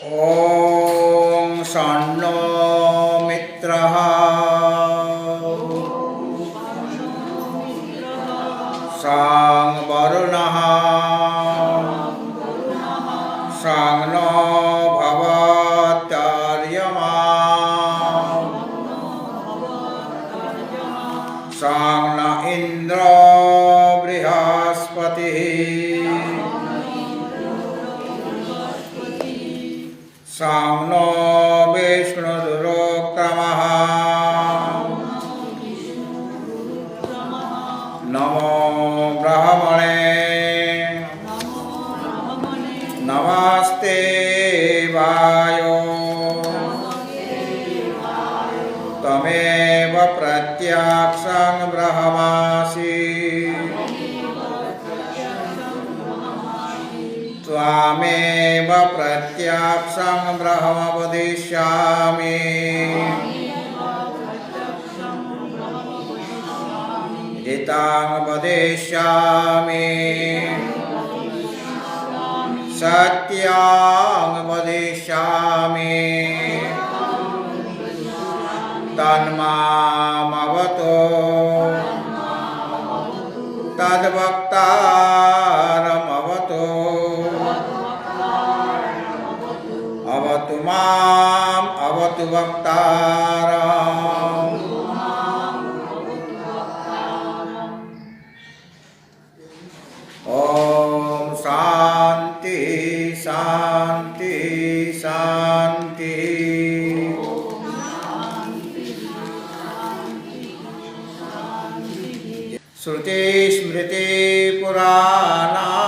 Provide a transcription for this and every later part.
ॐ शन्नो मित्रः शं वरुणः शं नो भवत्यार्यमा शं न इन्द्रो बृहस्पतिः शं नो विष्णुरुक्रमः नमो ब्रह्मणे नमस्ते वायो त्वमेव प्रत्यक्षं ब्रह्मासि त्वामेव प्रत्यक्षं ब्रह्म वदिष्यामि हितं वदिष्यामि सत्यं वदिष्यामि तन्मामवतु तद्वक्तारमवतु अवतु माम् अवतु वक्तारम्। ॐ शान्ति शान्ति शान्ति। श्रुति स्मृति पुराणानाम्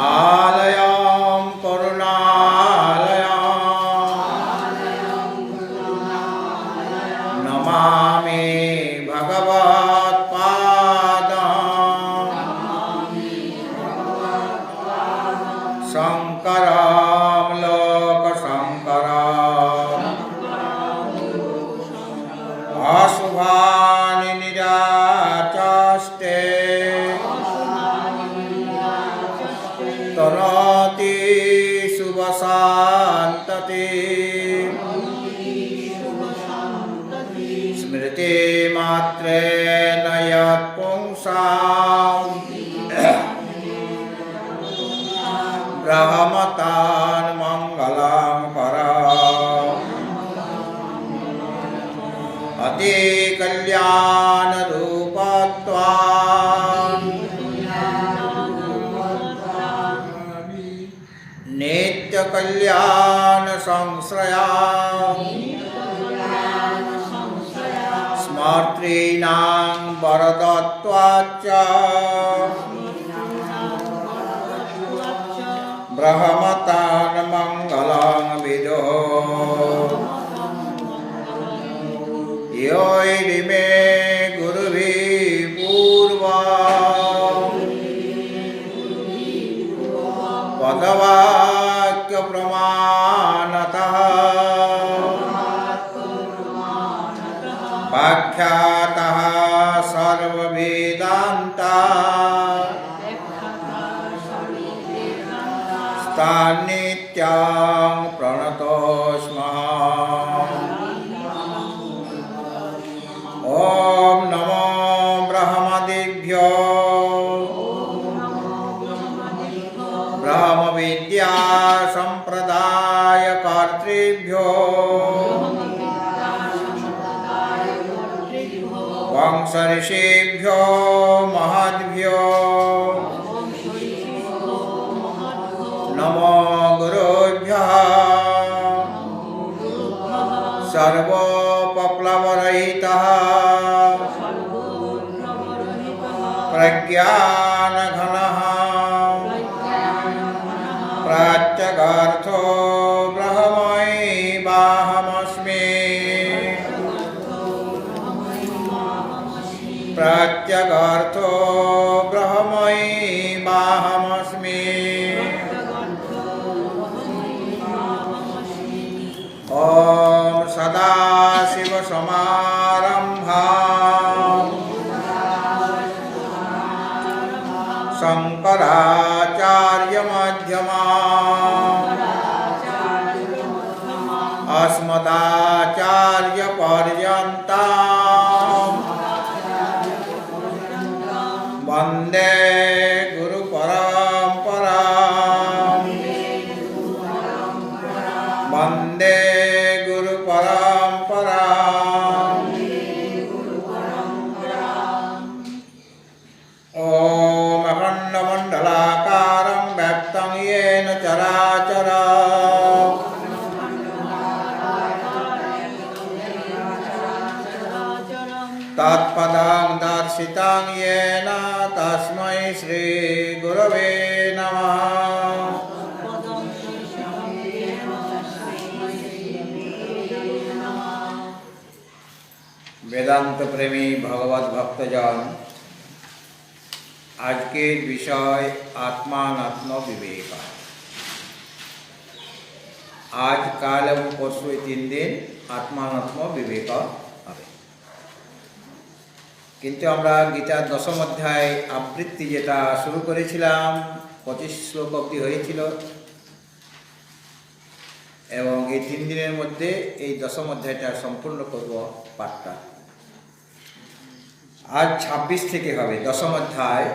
आलयं करुणालयं नमामि भगवत्पादं शङ्करं लोकशङ्करम् अशुभानि निराचष्टे तनोति शुभशान्तति स्मृतिमात्रेण यत्पुंसां ब्रह्मतान् मङ्गलं करम् अतिकल्याणरूपत्वान् नित्यकल्याणसंश्रयान् स्मर्तॄणां वरदत्वाच्च ब्रह्मतान् मङ्गलं विदुः यो इमे गुरुभिः पूर्वं पदवाक्यप्रमाणतः व्याख्यातः सर्ववेदान्ता तान्नित्यं प्रणतोऽस्मि। ॐ नमो ब्रह्मदिभ्यो ब्रह्मविद्या सम्प्रदायकर्तृभ्यो वंशऋषिभ्यो महद्भ्यो नमो गुरुभ्यः सर्वोपप्लवरहितः प्रज्ञानघनः प्राच्यगार्थो ब्रह्मैवाहमस्मि प्राच्यगार्थो ब्रह्मैवाहमस्मि। ॐ सदाशिवसमारम्भां शङ्कर शङ्कराचार्यमध्यमाम् अस्मदाचार्यपर्यन्ताम् वन्दे गुरुपरम्पराम् वन्दे गुरुपरम्पराम् ॐ अखण्डमण्डलाकारं व्याप्तं येन चराचरम् तत्पदं दर्शितं येन तस्मै श्रीगुरवे नमः। वेदांत प्रेमी भगवत भक्तजन, आज के विषय आत्मात्म विवेक। आज काल এবং পরশু 3 দিন आत्मात्म विवेक হবে। কিন্তু আমরা গীতার 10ম অধ্যায় আবৃত্তি যেটা শুরু করেছিলাম 25 শ্লোক অবধি হয়েছিল এবং এই 3 দিনের মধ্যে এই 10ম অধ্যায়টা সম্পূর্ণ করব পাঠটা। আজ 26 থেকে হবে 10ম অধ্যায়।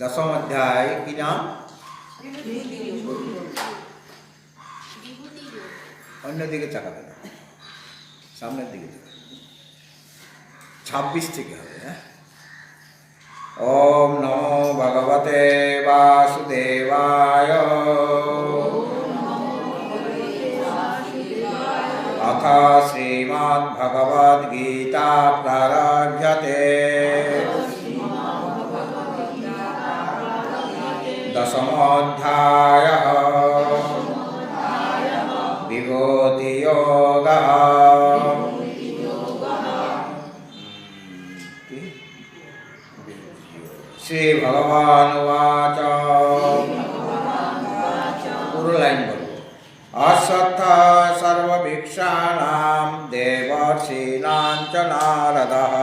10ম অধ্যায় কি নাম? অন্যদিকে তাকাবে না, সামনের দিকে 26 থেকে হবে। ওম নমো ভগবতে বাসুদেবায় अथ श्रीमद्भगवद्गीता प्रारभ्यते। 10मोऽध्यायः विभूतियोगः। श्रीभगवानुवाच पूर्वलाइन बोलो। अश्वत्थ सर्वभिक्षाणां देवर्षीणां च नारदः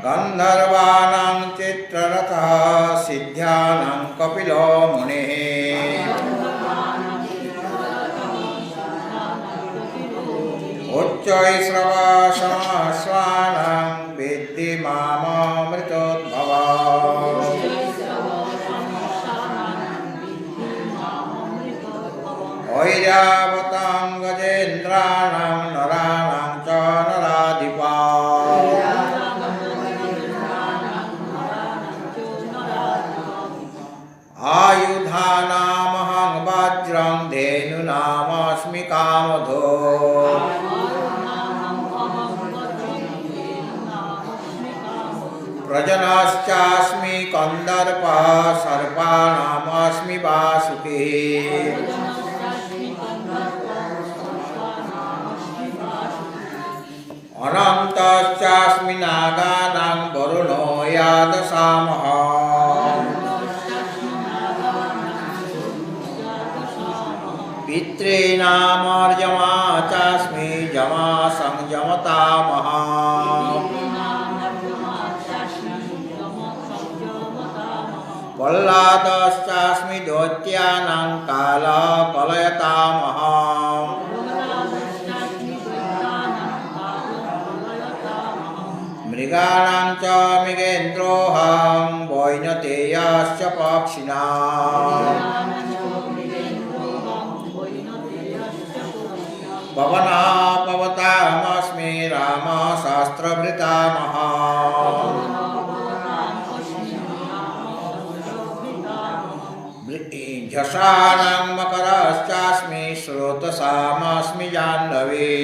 गन्धर्वाणां चित्ररथः सिद्ध्यानां कपिलो मुनिः उच्चैश्रवसमाश्वानां विद्धि माममृतोद्भवा। ऐरावतां गजेन्द्राणां नराणां च नराधिपा। आयुधानामहं वज्रं धेनुनामस्मि कामधो। प्रजनश्चास्मि कन्दर्पः सर्पाणामस्मि वासुकी। अनन्तश्चास्मि नागानां वरुणो यादसामः। पितॄणामर्यमा चास्मि जमा संयमतामः। प्रह्लादश्चास्मि दैत्यानां कालः कलयतामः। मृगाणां च मृगेन्द्रोऽहं वैनतेयश्च पक्षिणाम्। पवनापवतामस्मि रामशास्त्रभृतामः। झषाणां मकरश्चास्मि स्रोतसामस्मि जाह्नवी।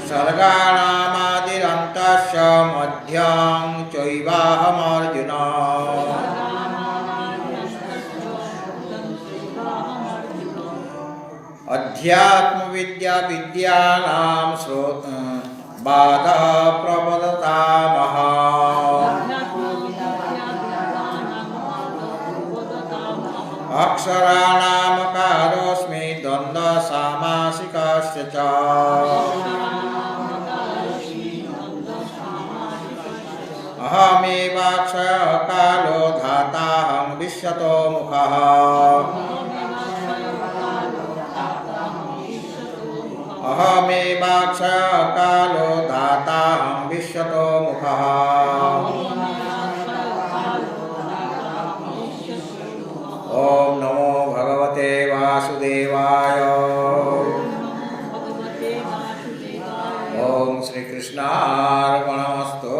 सर्गाणामादिरन्तश्च मध्यं चैवाहमर्जुन। अध्यात्मविद्या विद्यानां बाधः प्रवदतामः। अक्षराणामकारोऽस्मि द्वन्द्व দ্বন্দ্ব সামাসিকাশ্চ চ। অহমেবাক্ষয় কালো ধাতাহং বিশ্বতো মুখঃ। অহমেবাক্ষয় কালো ধাতাহং বিশ্বতো মুখঃ। ওম নমো ভগবতে বাসুদেবায়। ওম শ্রীকৃষ্ণার্পণমস্তু।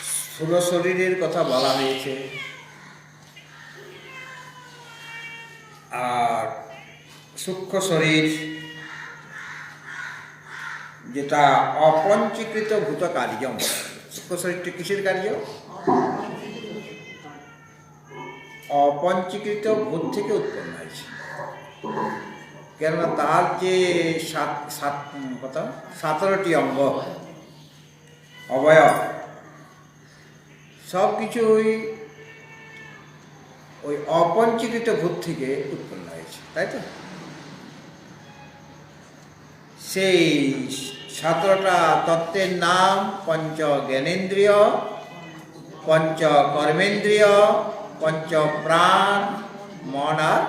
স্থূল শরীরের কথা বলা হয়েছে, আর সূক্ষ্ম শরীর যেটা অপঞ্চীকৃত ভূত কার্যম। সূক্ষ্ম শরীরটি কিসের কার্য? অপঞ্চীকৃত ভূত থেকে উৎপন্ন হয়েছে। কেননা তার যে 17টি অঙ্গ অবয়ব সব কিছুই ওই অপঞ্চীকৃত ভূত থেকে উৎপন্ন হয়েছে, তাই তো? সেই 17টা তত্ত্বের নাম পঞ্চ জ্ঞানেন্দ্রিয়, পঞ্চ কর্মেন্দ্রিয়, পঞ্চ প্রাণ, মন আর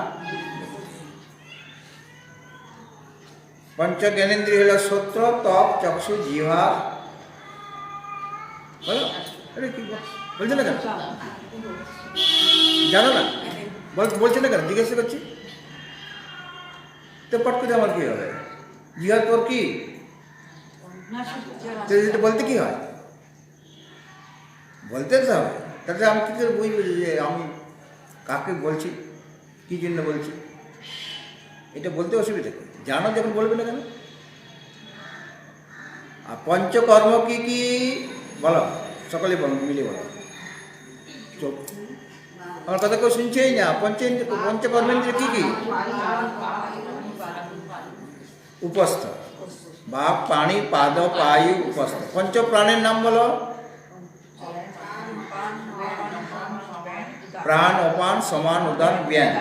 পঞ্চ জ্ঞানেন্দ্রিয় হল শ্রোত্র, ত্বক, চক্ষু, জিহ্বা। বলো, আরে কি বলছো না কেন? জানো না? বলছো না কেন? জিজ্ঞাসা করছি তো। পট করে আমার কি হবে? জিহার পর কি বলতে কি হয়? বলতে তো হবে। তাহলে আমি কি করে বুঝবো যে আমি কাকে বলছি, কি জন্য বলছি? এটা বলতে অসুবিধা করে। জানো যখন বলবে না কেন? আর পঞ্চকর্ম কি কি বলো, সকলে বলো, মিলে বলো। চোখ, আমার কথা কেউ শুনছেই না। পঞ্চকর্মেন্দ্রিয় কি কি? উপস্থ, বা পানি, পাদ, পায়ু, উপস্থ। পঞ্চ প্রাণের নাম বলো। প্রাণ, অপান, সমান, উদান, জ্ঞান।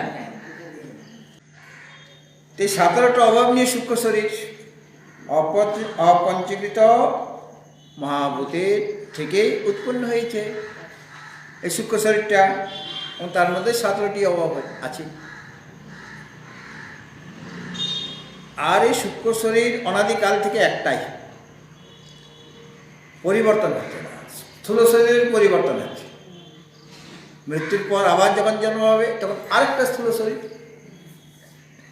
17টা অভাব নিয়ে সূক্ষ্ম শরীর অপঞ্চীকৃত মহাভূতের থেকে উৎপন্ন হয়েছে এই সূক্ষ্ম শরীরটা, এবং তার মধ্যে 17টি অভাব আছে। আর এই সূক্ষ্ম শরীর অনাদিকাল থেকে একটাই, পরিবর্তন হচ্ছে না। স্থূল শরীরের পরিবর্তন হচ্ছে, মৃত্যুর পর আবার যখন জন্ম হবে তখন আরেকটা স্থূল শরীর।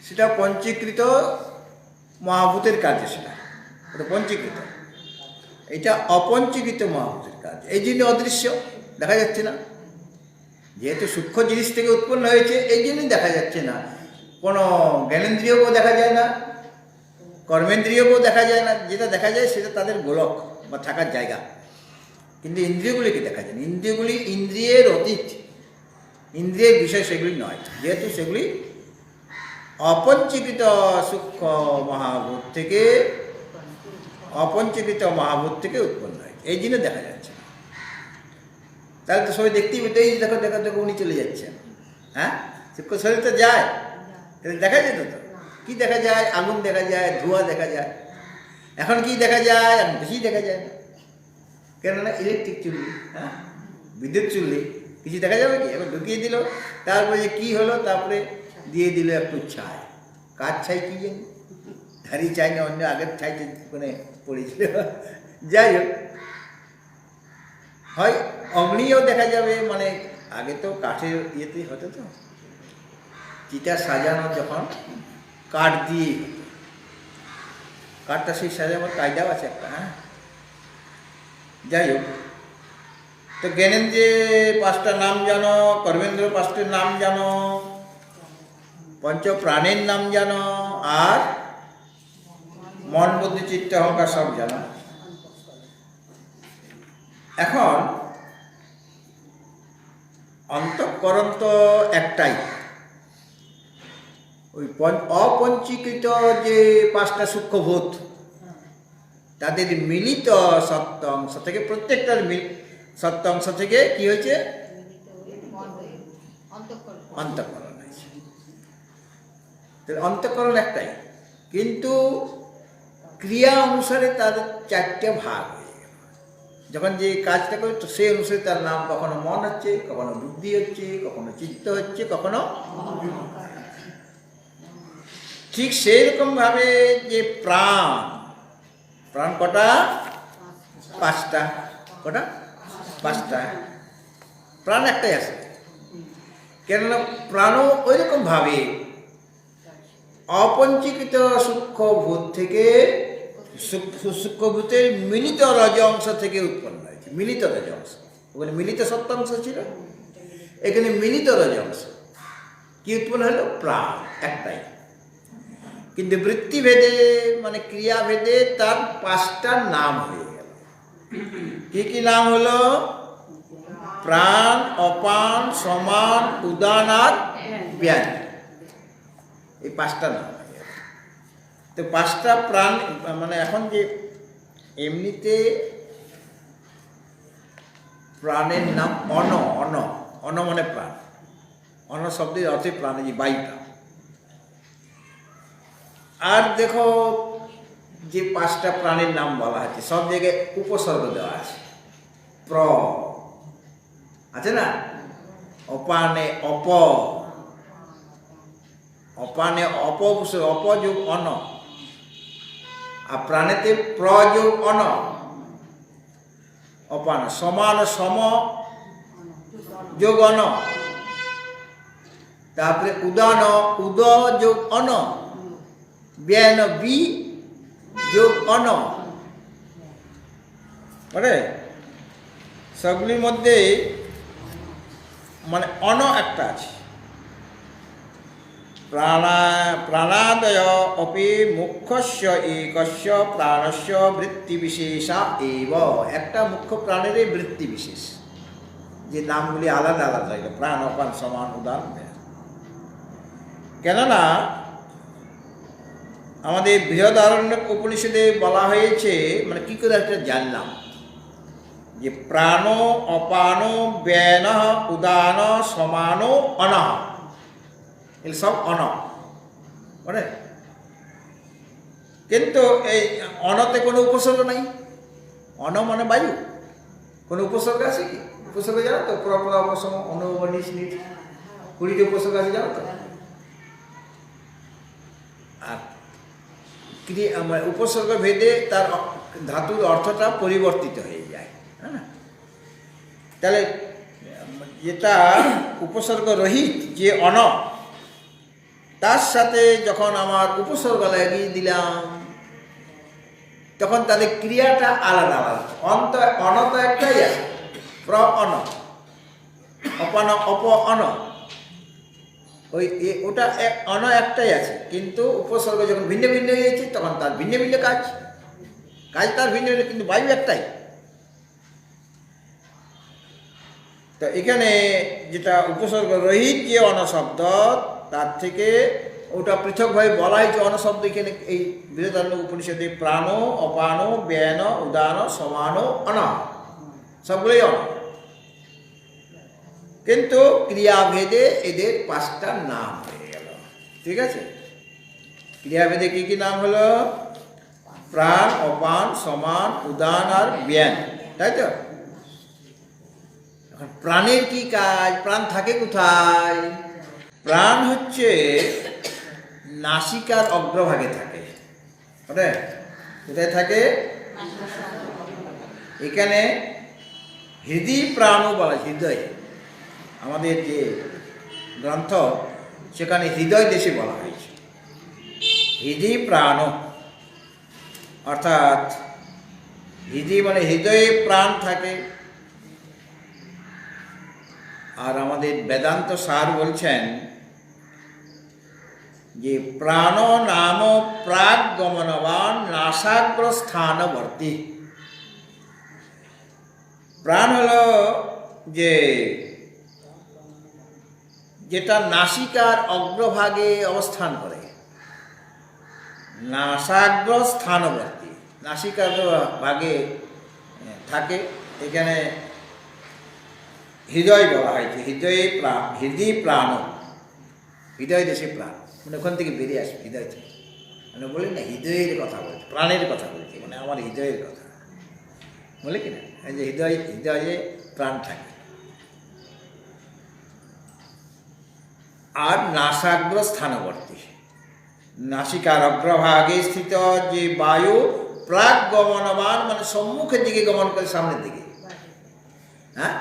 সেটা পঞ্চীকৃত মহাভূতের কাজ, সেটা পঞ্চীকৃত। এটা অপঞ্চীকৃত মহাভূতের কাজ, এই জন্য অদৃশ্য, দেখা যাচ্ছে না। যেহেতু সূক্ষ্ম জিনিস থেকে উৎপন্ন হয়েছে, এই জন্যই দেখা যাচ্ছে না। কোনো জ্ঞানেন্দ্রিয়কেও দেখা যায় না, কর্মেন্দ্রিয়কেও দেখা যায় না। যেটা দেখা যায় সেটা তাদের গোলক বা থাকার জায়গা, কিন্তু ইন্দ্রিয়গুলিকে দেখা যায় না। ইন্দ্রিয়গুলি ইন্দ্রিয়ের অতীত, ইন্দ্রিয়ের বিষয় সেগুলি নয়, যেহেতু সেগুলি অপঞ্চীকৃত সূক্ষ্ম মহাভূত থেকে, অপঞ্চীকৃত মহাভূত থেকে উৎপন্ন হয়, এই জন্য দেখা যাচ্ছে। তাহলে তো সবাই দেখতেই পেতে, এই দেখো দেখো দেখো উনি চলে যাচ্ছেন। হ্যাঁ, সূক্ষ্ম শরীর তো যায়, তাহলে দেখা যেত তো। কি দেখা যায়? আগুন দেখা যায়, ধোঁয়া দেখা যায়। এখন কি দেখা যায়? বেশি দেখা যায় না, কেননা ইলেকট্রিক চুল্লি, হ্যাঁ, বিদ্যুৎ চুল্লি। কিছু দেখা যাবে কি? এখন ঢুকিয়ে দিল, তারপরে যে কী হলো, তারপরে দিয়ে দিল একটু ছাই। কার ছাই কি জানি, ধারি চাই না, অন্য আগের ছাই মানে পড়েছিল। যাই হোক, হয় অগ্নিও দেখা যাবে। মানে আগে তো কাঠের ইয়েতেই হতো, তো চিতা সাজানো যখন কাঠ দিয়ে, কাঠটা সেই সাজানোর কায়দাও আছে একটা। হ্যাঁ, যাই হোক, তো জ্ঞানেন্দ্রিয়ের 5টা নাম জানো, কর্মেন্দ্রিয় 5টার নাম জানো, পঞ্চ প্রাণের নাম জানো, আর মন, বুদ্ধি, চিত্ত, অহংকার সব জানো। এখন অন্তঃকরণ তো একটাই, ওই অপঞ্চীকৃত যে 5টা সূক্ষ্মভূত, তাদের মিলিত সত্য অংশ থেকে, প্রত্যেকটার সত্য অংশ থেকে কি হয়েছে? অন্তঃকরণ আছে। তাহলে অন্তঃকরণ একটাই, কিন্তু ক্রিয়া অনুসারে তাদের চারটে ভাগ হয়ে গেল। যখন যে কাজটা করে তো সেই অনুসারে তার নাম কখনো মন হচ্ছে, কখনো বুদ্ধি হচ্ছে, কখনো চিত্ত হচ্ছে, কখনো। ঠিক সেই রকম ভাবে যে প্রাণ, প্রাণ কটা? পাঁচটা। কটা? পাঁচটা। প্রাণ একটাই আছে, কেননা প্রাণও ওই রকম ভাবে অপঞ্চীকৃত সূক্ষ্ম ভূত থেকে, সূক্ষ্ম ভূতের মিলিত রজ অংশ থেকে উৎপন্ন হয়েছে। মিলিত রজ অংশ, ওখানে মিলিত সত্যাংশ ছিল, এখানে মিলিত রজ অংশ। কি উৎপন্ন হলো? প্রাণ একটাই, কিন্তু বৃত্তিভেদে মানে ক্রিয়াভেদে তার পাঁচটা নাম হয়ে গেল। কি কি নাম হলো? প্রাণ, অপান, সমান, উদান আর জ্ঞান। এই পাঁচটা নাম। তো পাঁচটা প্রাণ মানে এখন যে এমনিতে প্রাণের নাম অন, অন, অন মানে প্রাণ। অন শব্দের অর্থে প্রাণে যে বায়ুটা। আর দেখো যে পাঁচটা প্রাণের নাম বলা আছে সব জায়গায় উপসর্গ দেওয়া আছে। প্র আছে না, অপানে অপ, অপানে অপ, অপ যোগ অন, আর প্রাণেতে প্র যোগ অন, অপান। সমান সম যোগ অন, তারপরে উদান উদ যোগ অন, ব্যান বি যোগ অন। মানে সবগুলির মধ্যে মানে অন একটা আছে। প্রাণাদয় অপি মুখ্যস্য একস্য প্রাণস্য বৃত্তি বিশেষা এব। একটা মুখ্য প্রাণের বৃত্তি বিশেষ, যে নামগুলি আলাদা আলাদা, প্রাণ, অপান, সমান, উদান। কেননা আমাদের বৃহদারণ্যক উপনিষদে বলা হয়েছে, মানে কি করে একটা জানলাম যে প্রাণ, অপান, ব্যান, উদান, সমান, অনহ, এগুলো সব অন। মানে কিন্তু এই অনতে কোনো উপসর্গ নাই। অন মানে বায়ু, কোনো উপসর্গ আছে কি? উপসর্গ জানো তো? প্রপরা, অপসম, অনুব, নিজ নিজ, 20টি উপসর্গ আছে, জানো তো? আর উপসর্গ ভেদে তার ধাতুর অর্থটা পরিবর্তিত হয়ে যায়, হ্যাঁ। তাহলে যেটা উপসর্গ রহিত যে অন, তার সাথে যখন আমার উপসর্গ লাগিয়ে দিলাম তখন তাদের ক্রিয়াটা আলাদা আলাদা। অন তো একটাই আছে, প্র অন, অপান অপ অন, ওই ওটা অন একটাই আছে, কিন্তু উপসর্গ যখন ভিন্ন ভিন্ন হয়েছে তখন তার ভিন্ন ভিন্ন কাজ তার ভিন্ন ভিন্ন, কিন্তু বায়ু একটাই। তো এখানে যেটা উপসর্গ রহিত যে অনশব্দ, তার থেকে ওটা পৃথকভাবে বলা হয়েছে অনশব্দ। এখানে এই বৃহদারণ্যক উপনিষদে প্রাণ, অপান, ব্যান, উদান, সমান, অন, সবগুলোই অন, কিন্তু ক্রিয়াভেদে এদের পাঁচটা নাম হয়ে গেল। ঠিক আছে, ক্রিয়াভেদে কি কি নাম হলো? প্রাণ, অপান, সমান, উদান আর ব্যান, তাই তো? এখন প্রাণের কি কাজ? প্রাণ থাকে কোথায়? প্রাণ হচ্ছে নাসিকার অগ্রভাগে থাকে। কোথায় থাকে? এখানে হৃদয় প্রাণও বলা, হৃদয়। আমাদের যে গ্রন্থ সেখানে হৃদয় দেশে বলা হয়েছে হৃদয় প্রাণ, অর্থাৎ হৃদয় মানে হৃদয়ে প্রাণ থাকে। আর আমাদের বেদান্ত সার বলছেন যে প্রাণ নাম প্রাগ গমনবান নাসাগ্র স্থানবর্তী। প্রাণ হলো যে যেটা নাসিকার অগ্রভাগে অবস্থান করে, নাসাগ্র স্থানবর্তী, নাসিকার ভাগে থাকে। এখানে হৃদয় বলা হয়েছে, হৃদয় প্রাণ, হৃদয় প্রাণ। হৃদয় দেশে প্রাণ, মানে ওখান থেকে বেরিয়ে আসবে হৃদয় থেকে। মানে বলি না হৃদয়ের কথা বলছে, প্রাণের কথা বলছে, মানে আমার হৃদয়ের কথা বলে কিনা, এই যে হৃদয়ে প্রাণ থাকে। আর নাসাগ্র স্থানবর্তী, নাসিকার অগ্রভাগে স্থিত যে বায়ু প্রাক গমনবান, মানে সম্মুখের দিকে গমন করে, সামনের দিকে। হ্যাঁ,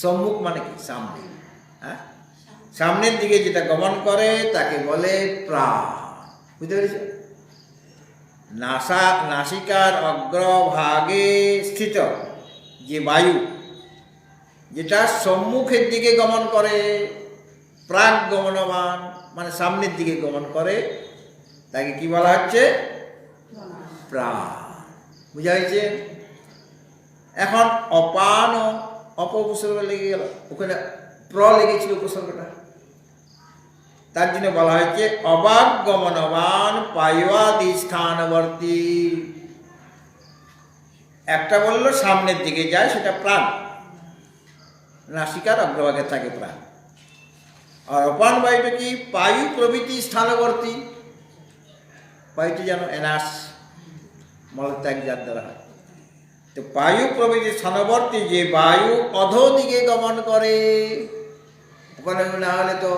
সম্মুখ মানে কি? সামনে। হ্যাঁ, সামনের দিকে যেটা গমন করে তাকে বলে প্রাণ। বুঝতে পেরেছ? নাসিকার অগ্রভাগে স্থিত যে বায়ু যেটা সম্মুখের দিকে গমন করে, প্রাক গমনবান মানে সামনের দিকে গমন করে, তাকে কি বলা হচ্ছে? প্রাণ। বুঝা হয়েছে? এখন অপান, উপসর্গ লেগে গেল, ওখানে প্র লেগেছিল উপসর্গটা, তার জন্য বলা হয়েছে অবাক গমনবান পায়ুয়াদি স্থানবর্তী। একটা বললো সামনের দিকে যায়, সেটা প্রাণ, নাসিকার অগ্রভাগে থাকে প্রাণ। আর অপান বায়ুটা কি? পায়ু প্রভৃতি স্থানবর্তী। বায়ুটি যেন এনাস, মলত্যাগ যার দ্বারা হয়। তো বায়ু প্রভৃতি স্থানবর্তী যে বায়ু অধোদিকে গমন করে, ওখানে না হলে তো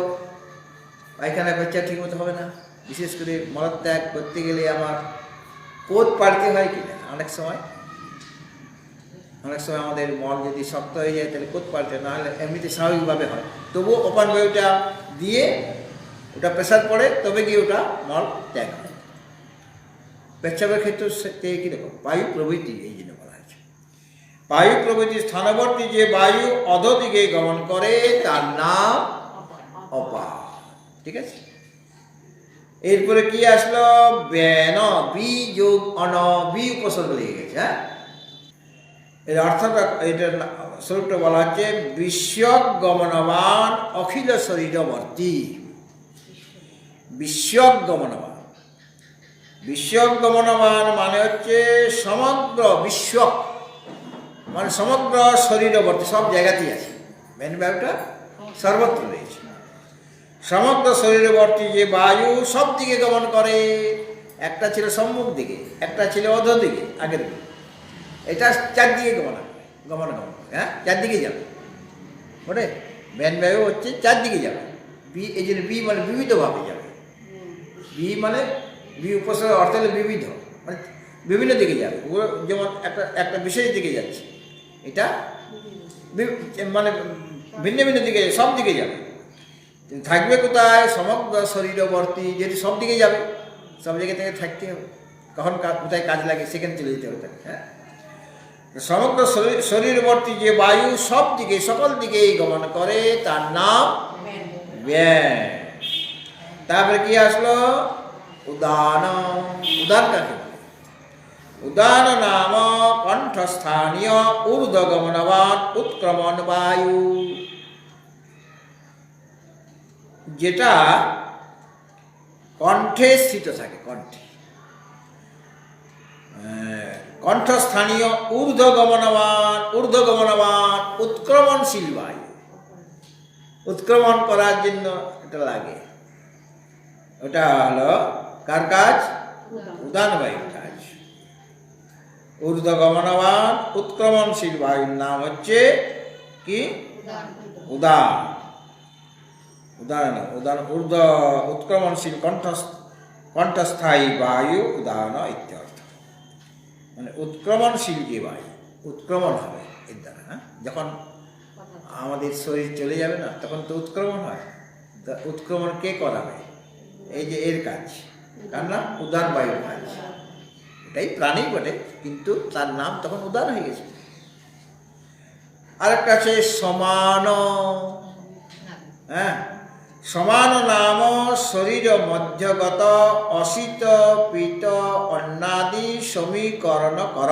পায়খানা পেচ্ছা ঠিক মতো হবে না। বিশেষ করে মলত্যাগ করতে গেলে আমার কোদ পাড়তে হয় কিনা, অনেক সময় আমাদের মল যদি শক্ত হয়ে যায় তাহলে কোদ পাল্টে, না হলে এমনিতে স্বাভাবিকভাবে হয়। তবুও ওপান বায়ুটা দিয়ে ওটা প্রেশার পড়ে, তবে গিয়ে ওটা মল ত্যাগ হয়। পেচ্ছাপের ক্ষেত্রে কীরকম? বায়ু প্রভৃতি, এই জন্য বলা হয়েছে বায়ু প্রভৃতি স্থানবর্তী যে বায়ু অধোদিকে গমন করে তার নাম অপান। ঠিক আছে? এরপরে কি আসলো? বেন, বি যোগ অন, বি উপসর্গ লেগে গেছে। হ্যাঁ, এর অর্থটা, এটার স্বরূপটা বলা হচ্ছে বিশ্বক গমনবান অখিল শরীরবর্তী। বিশ্বক গমনবান, বিশ্বক গমনবান মানে হচ্ছে সমগ্র বিশ্ব, মানে সমগ্র শরীরবর্তী, সব জায়গাতেই আছে। মেন বায়ুটা সর্বত্র রয়েছে। সমগ্র শরীরবর্তী যে বায়ু সব দিকে গমন করে, একটা ছিল সম্মুখ দিকে, একটা ছিল অধ দিকে, আগের দিকে, এটা চারদিকে গমন করে। হ্যাঁ, চারদিকে যাবে। ওরে ব্যান বায়ু হচ্ছে চারদিকে যাবে। বি, এই জন্য বি মানে বিবিধভাবে যাবে। বি মানে বি উপসর্গ অর্থ হলে বিবিধ, মানে বিভিন্ন দিকে যাবে। যেমন একটা বিশেষ দিকে যাচ্ছে, এটা মানে ভিন্ন ভিন্ন দিকে, সব দিকে যাবে। থাকবে কোথায়? সমগ্র শরীরবর্তী, যেহেতু সব দিকে যাবে, সব জায়গা থেকে থাকতে হবে। কখন কোথায় কাজ লাগে সেখানে চলে যেতে হবে তাকে। হ্যাঁ, সমগ্র শরীরবর্তী যে বায়ু সব দিকে, সকল দিকেই গমন করে তার নাম ব্যান। তারপরে কি আসলো? উদান। উদান কাকে? উদান নাম কণ্ঠস্থানীয় ঊর্ধ্বগমনবান উৎক্রমণ বায়ু, যেটা কণ্ঠে স্থিত থাকে। কণ্ঠে কণ্ঠস্থানীয় ঊর্ধ্বগমনবান উৎক্রমণশীল বায়ু। উৎক্রমণ করার জন্য এটা লাগে। ওটা হলো কার কাজ? উদান বায়ুর কাজ। ঊর্ধ্বগমনবান উৎক্রমণশীল বায়ুর নাম হচ্ছে কি? উদান। উদান ঊর্ধ্ব উৎক্রমণশীল কণ্ঠস্থায়ী বায়ু উদান ইত্যর্থ। মানে উৎক্রমণশীল যে বায়ু, উৎক্রমণ হবে এর দ্বারা। হ্যাঁ, যখন আমাদের শরীর চলে যাবে না, তখন তো উৎক্রমণ হয়। উৎক্রমণ কে করাবে? এই যে এর কাজ, তার নাম উদান বায়ুর কাজ। এটাই প্রাণী বটে, কিন্তু তার নাম তখন উদান হয়ে গেছে। আরেকটা আছে সমান। হ্যাঁ, সমান নাম শরীর মধ্যগত অসিত পিত অন্নাদি সমীকরণ কর।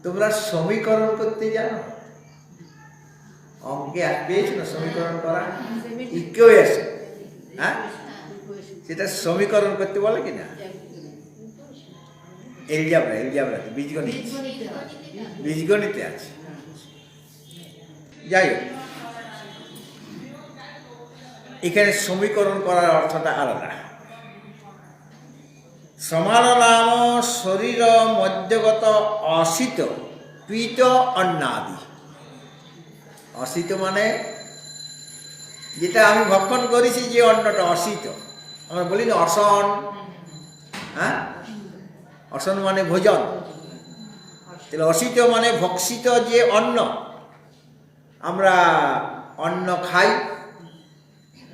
তোমরা সমীকরণ করতে জানো? অঙ্কে পেয়েছো না সমীকরণ করা? ইকুয়েশন। হ্যাঁ, সেটা সমীকরণ করতে বলে কিনা? এলজাবরাতে বীজগণিতে আছে। যাই হোক, এখানে সমীকরণ করার অর্থটা আলাদা। সমান নাম শরীর মধ্যগত অসিত পীত অন্নাদি। অসিত মানে যেটা আমি ভক্ষণ করেছি, যে অন্নটা অসিত। আমরা বলি না অসন, হ্যাঁ, অসন মানে ভোজন। তাহলে অসিত মানে ভক্ষিত যে অন্ন, আমরা অন্ন খাই,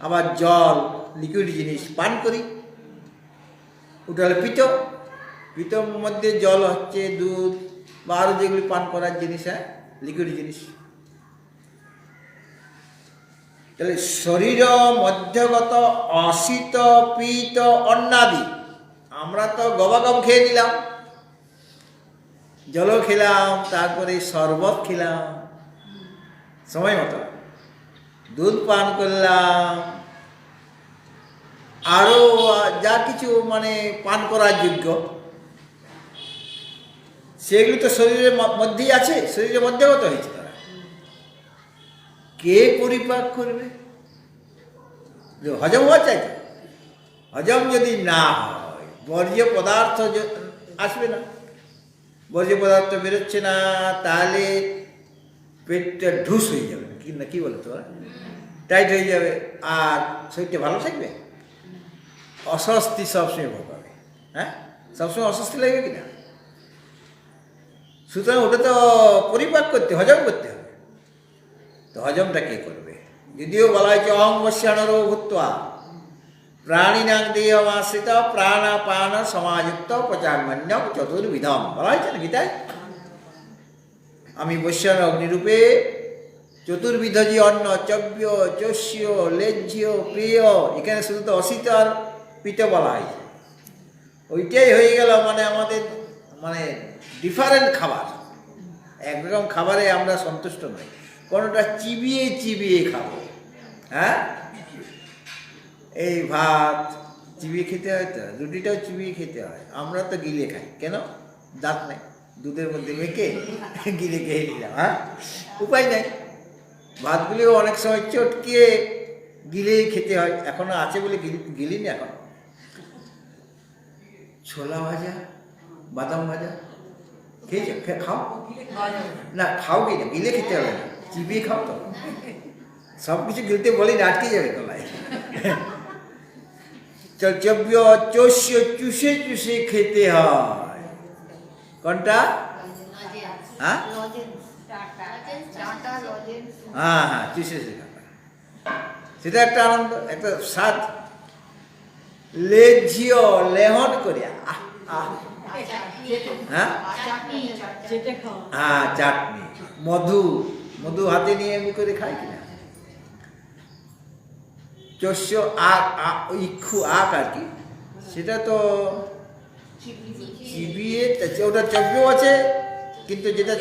আবার জল লিকুইড জিনিস পান করি, ওটা হলো পিত। পিতর মধ্যে জল হচ্ছে দুধ বা আরও যেগুলি পান করার জিনিস, হ্যাঁ, লিকুইড জিনিস। তাহলে শরীর মধ্যগত অসিত পীত অন্নাদি। আমরা তো গবাগম খেয়ে নিলাম, জলও খেলাম, তারপরে শরবত খেলাম সময় মতো, দুধ পান করলাম, আরও যা কিছু মানে পান করার যোগ্য, সেগুলি তো শরীরের মধ্যেই আছে, শরীরের মধ্যেও তো হয়েছে। তারা কে পরিপাক করবে? হজম হওয়া চাই। হজম যদি না হয়, বর্জ্য পদার্থ আসবে না। বর্জ্য পদার্থ বেরোচ্ছে না, তাহলে পেটটা ঢুস হয়ে যাবে, কি না, কি বলে তোরা, টাইট হয়ে যাবে, আর শরীরটা ভালো থাকবে? অস্বস্তি সবসময় ভোগ হবে, হ্যাঁ, সবসময় অস্বস্তি লাগবে কিনা? সুতরাং ওটা তো পরিপাক করতে, হজম করতে হবে। তো হজমটা কে করবে? যদিও বলা হয়েছে অহং বস্যানরো ভূত্বা প্রাণিনাং দেহমাশ্রিত প্রাণাপান সমাযুক্ত পচাঙ্গন্যম চতুর্বিধম, বলা হয়েছে না গীতায়? আমি বৈশ্যান অগ্নিরূপে চতুর্বিধ যে অন্ন, চব্য, চস্য, লেজ্য, প্রিয়, এখানে শুধু তো অসিত আর পিত বলা হয়েছে। ওইটাই হয়ে গেল মানে আমাদের মানে ডিফারেন্ট খাবার। একরকম খাবারে আমরা সন্তুষ্ট নই, কোনোটা চিবিয়ে চিবিয়ে খাবো, হ্যাঁ, এই ভাত চিবিয়ে খেতে হয়, তো রুটিটাও চিবিয়ে খেতে হয়। আমরা তো গিলে খাই, কেন? দাঁত নেই, দুধের মধ্যে মেখে গিলে খেয়ে নিলাম, হ্যাঁ, উপায় নেই। ভাতগুলিও অনেক সময় চটকিয়ে গিলেই খেতে হয়, এখনো আছে বলে গিলিনি। এখন ছোলা ভাজা, বাদাম ভাজা খেয়েছো? খাও না, খাও কি না, গিলে খেতে হবে না, চিবিয়ে খাও। তো সব কিছু গিলতে বলি না, আটকে যাবে গলায়। চব্য, চস্য, চুষে চুষে খেতে হয়। কোনটা? হ্যাঁ হ্যাঁ হ্যাঁ, চুষে চুষে খাওয়া, সেটা একটা আনন্দ, একটা স্বাদ। লেজ্য, লেহন করিয়া, হ্যাঁ হ্যাঁ, চাটনি, মধু, মধু হাতে নিয়ে এমনি করে খাই কিনা। চস্য, ইক্ষু, আখ আর কি, সেটা তো চিবিয়ে, ওটা চব্য আছে, কিন্তু যেটা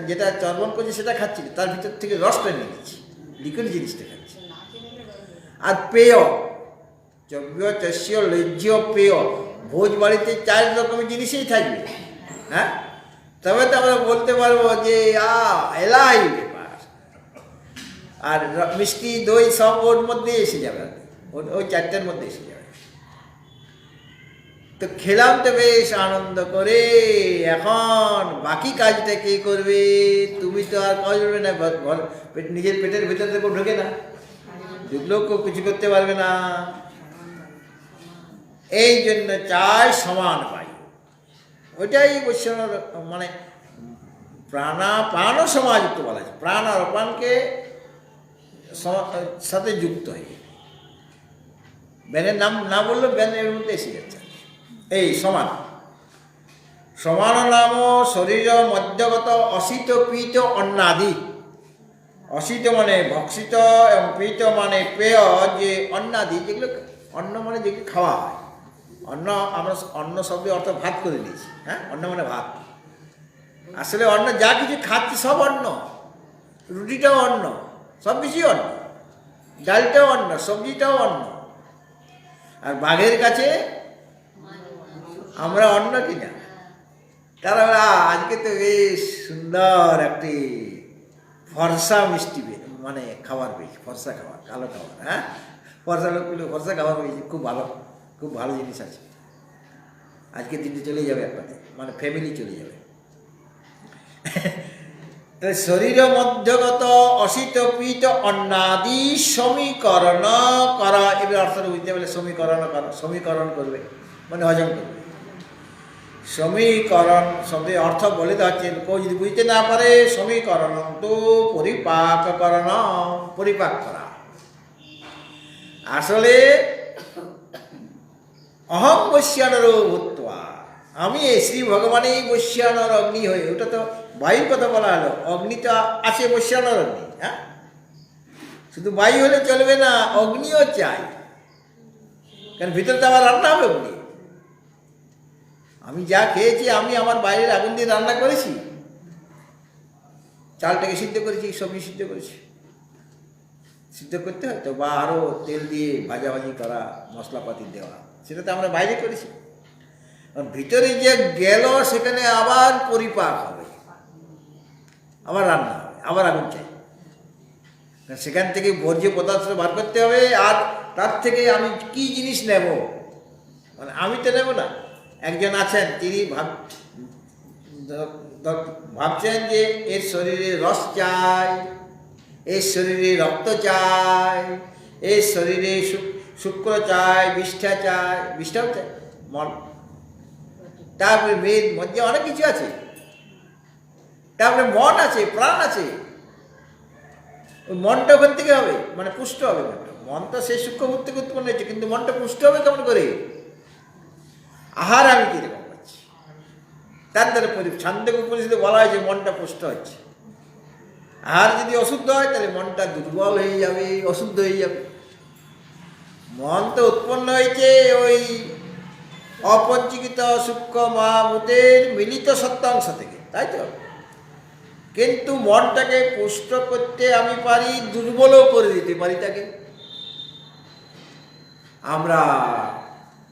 যেটা চর্বণ করছে সেটা খাচ্ছি, তার ভিতর থেকে রসটা নিয়ে নিচ্ছি, লিকুইড জিনিসটা খাচ্ছি। আর পেয়, চব্য, চস্য, লেজ্য, পেয়, ভোজ বাড়িতে 4 রকমের জিনিসই থাকবে, হ্যাঁ, তবে তো আমরা বলতে পারবো যে এলাই ব্যাপার। আর মিষ্টি, দই সব ওর মধ্যে এসে যাবে, ওই 4টার মধ্যে এসে যাবে। তো খেলাম তো বেশ আনন্দ করে, এখন বাকি কাজটা কে করবে? তুমি তো আর কাজ করবে না, নিজের পেটের ভিতরে তো ঢোকে না, ঢুকলেও কেউ কিছু করতে পারবে না। এই জন্য চাই সমান বায়ু। ওইটাই বৈষ্ণব মানে প্রাণ সমাযুক্ত বলা যায়, প্রাণ আর অপানকে সাথে যুক্ত হয়ে, ব্যানের নাম না বললেও ব্যানের মধ্যে এসে যাচ্ছে। এই সমান, সমান নাম শরীর মধ্যগত অসিত পীত অন্নাদি। অসিত মানে ভক্ষিত এবং পীত মানে পেয়, যে অন্নাদি, যেগুলো অন্ন মানে যেগুলো খাওয়া হয়। অন্ন, আমরা অন্ন শব্দের অর্থ ভাত করে দিয়েছি, হ্যাঁ, অন্ন মানে ভাত। আসলে অন্ন যা কিছু খাচ্ছি সব অন্ন, রুটিটাও অন্ন, সব কিছুই অন্ন, ডালটাও অন্ন, সবজিটাও অন্ন। আর বাঘের কাছে আমরা অন্ন কিনা, তারা আজকে তো বেশ সুন্দর একটি ফর্সা মিষ্টি মানে খাবার, বেশ ফর্সা খাবার, কালো খাবার, হ্যাঁ, ফর্সা লোক পেলে ফর্সা খাবার হয়েছে, খুব ভালো জিনিস আছে। আজকে দিনটি চলে যাবে একবারে, মানে ফ্যামিলি চলে যাবে। শরীর মধ্যগত অসিত পীত অন্নাদি সমীকরণ করা, এবার অর্থটা বুঝতে পারলে সমীকরণ করবে মানে হজম করবে। সমীকরণ শব্দের অর্থ বলে দেওয়াচ্ছে, কেউ যদি বুঝতে না পারে, সমীকরণ তো পরিপাক করা। আসলে অহং বৈশ্যানর ভূত্বা, আমি শ্রী ভগবানেই বৈশ্যানর অগ্নি হয়ে, ওটা তো বায়ুর কথা বলা হলো, অগ্নিটা আছে বৈশ্যানর অগ্নি। হ্যাঁ, শুধু বায়ু হলে চলবে না, অগ্নিও চাই, কারণ ভিতরে তো আবার রান্না হবে অগ্নি। আমি যা খেয়েছি, আমি আমার বাইরের আগুন দিয়ে রান্না করেছি, চালটাকে সিদ্ধ করেছি, সবজি সিদ্ধ করেছি, সিদ্ধ করতে হয় তো, বা আরও তেল দিয়ে ভাজাভাজি করা, মশলাপাতি দেওয়া, সেটা তো আমরা বাইরে করেছি। ভিতরে যে গেল সেখানে আবার পরিপাক হবে, আবার রান্না হবে, আবার আগুন চাই, সেখান থেকে বর্জ্য পদার্থ বার করতে হবে। আর তার থেকে আমি কি জিনিস নেব, মানে আমি তো নেব না, একজন আছেন তিনি ভাবছেন যে এর শরীরে রস চাই, এর শরীরে রক্ত চাই, এর শরীরে শুক্র চাই, বিষ্ঠা চাই, বিষ্ঠাও চাই, মন, তারপরে মেদ, মধ্যে অনেক কিছু আছে, তারপরে মন আছে, প্রাণ আছে। ওই মনটা ওখান থেকে হবে, মানে পুষ্ট হবে মনটা। মনটা সেই সূক্ষ্মভূত থেকে উৎপন্ন হয়েছে, কিন্তু মনটা পুষ্ট হবে কেমন করে? আহার আমি কীরকম পাচ্ছি, তার দ্বারা ছান্দক উপনিষদে বলা হয়েছে মনটা পুষ্ট হচ্ছে। আহার যদি অশুদ্ধ হয় তাহলে মনটা দুর্বল হয়ে যাবে, অশুদ্ধ হয়ে যাবে। মন তো উৎপন্ন হয়েছে ওই অপঞ্চীকৃত সূক্ষ্ম মহাভূতের মিলিত সত্যাংশ থেকে, তাই তো? কিন্তু মনটাকে পুষ্ট করতে আমি পারি, দুর্বলও করে দিতে পারি তাকে। আমরা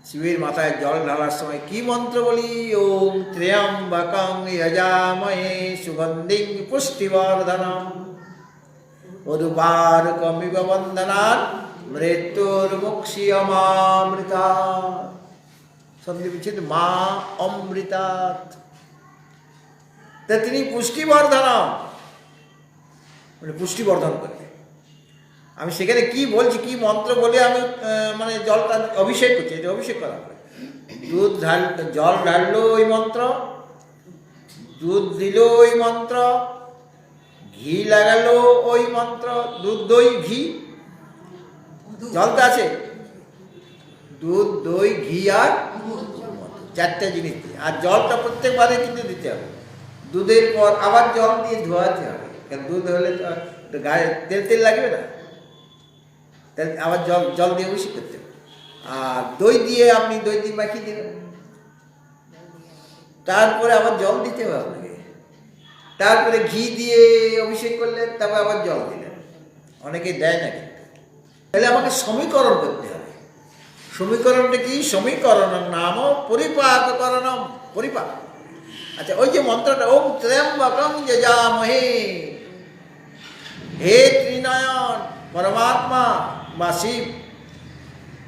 শিবের মাথায় জল ঢালার সময় কি মন্ত্র বলি? ওম ত্র্যম্বকং যজামহে সুগন্ধিং পুষ্টিবর্ধনম উর্বারুকমিব বন্দনাৎ মৃত্যুর্মুক্ষীয়মামৃতাৎ। সন্ধি বিচ্ছেদ মা অমৃতাৎ। তা তিনি পুষ্টিবর্ধনম, মানে পুষ্টিবর্ধন করবে। আমি সেখানে কি বলছি, কি মন্ত্র বলে আমি মানে জলটা অভিষেক করছি, এটা অভিষেক করা হবে। জল ঢাললো ওই মন্ত্র, দুধ দিল ওই মন্ত্র, ঘি লাগালো ওই মন্ত্র, দুধ দই ঘি, জলটা আছে, দুধ দই ঘি আর চারটে জিনিস দিয়ে। আর জলটা প্রত্যেকবারে কিন্তু দিতে হবে। দুধের পর আবার জল দিয়ে ধোয়াতে হবে, কারণ দুধ হলে তো গায়ে তেল লাগবে না, আবার জল দিয়ে অভিষেক করতে হবে। আর দই দিয়ে আপনি দই দিয়ে মাখিয়ে দিলেন, তারপরে আবার জল দিতে হবে আপনাকে, তারপরে ঘি দিয়ে অভিষেক করলেন, তারপরে আবার জল দিলেন। অনেকে দেয় না, কিন্তু তাহলে আমাকে সমীকরণ করতে হবে। সমীকরণটা কি? সমীকরণ নাম পরিপাককরণম, পরিপাক। আচ্ছা, ওই যে মন্ত্রটা ওম ত্র্যম্বকং যজামহে, হে ত্রিনয়ন পরমাত্মা বা শিব,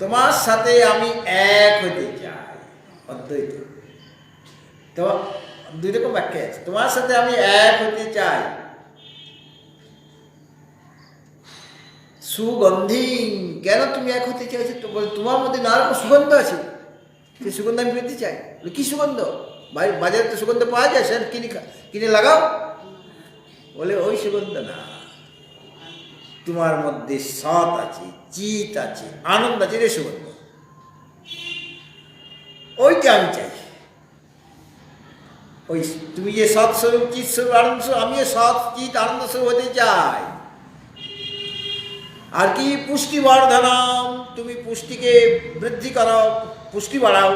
তোমার সাথে আমি এক হতে চাই। অদ্বৈত তো দুই রকম ব্যাখ্যা আছে। তোমার সাথে আমি এক হতে চাই। সুগন্ধি, কেন তুমি এক হতে চাইছো? তো বলে তোমার মধ্যে নানা রকম সুগন্ধ আছে, সেই সুগন্ধ আমি পেতে চাই। কি সুগন্ধ? বাজারে তো সুগন্ধ পাওয়া যায়, সে কিনে লাগাও। বলে ওই সুগন্ধ না, তোমার মধ্যে সৎ আছে, চিত আছে, আনন্দ আছে, রে সুগন্ধ, ওইটা আমি চাই। ওই তুমি যে সৎ স্বরূপ, চিত স্বরূপ, আনন্দ স্বরূপ, আমিও সৎ চিত আনন্দ স্বরূপ হতে চাই। আর কি? পুষ্টিবর্ধনম, তুমি পুষ্টিকে বৃদ্ধি করো, পুষ্টি বাড়াও।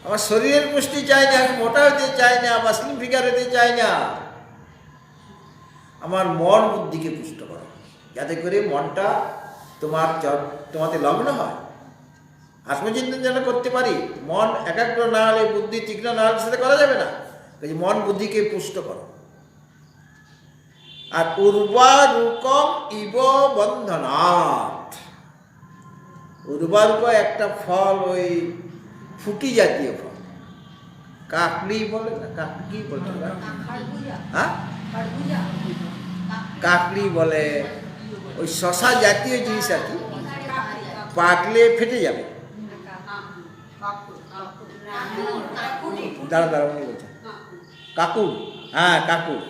আমার শরীরের পুষ্টি চাই না, আমি মোটা হতে চাই না, বা স্লিম ফিগার হতে চাই না। আমার মন বুদ্ধিকে পুষ্ট করো, যাতে করে মনটা তোমাতে লগ্ন হয়, আত্মচিন্তন যেন করতে পারি। মন একাগ্র না হলে, বুদ্ধি তীক্ষ্ণ না হলে সেটা করা যাবে না। কাজে মন বুদ্ধিকে পুষ্ট করো। আর উর্বারুকম ইব বন্ধনাৎ, উর্বারুকা একটা ফল, ওই ফুটি জাতীয় ফল, কাকড়ি বলে না, কাকড়ি বলতে পারে, হ্যাঁ কাকড়ি বলে, ওই শশা জাতীয় জিনিস আর কি, পাকলে ফেটে যাবে। দাঁড়া দাঁড়া উনি বলছেন কাকুর, হ্যাঁ কাকুর,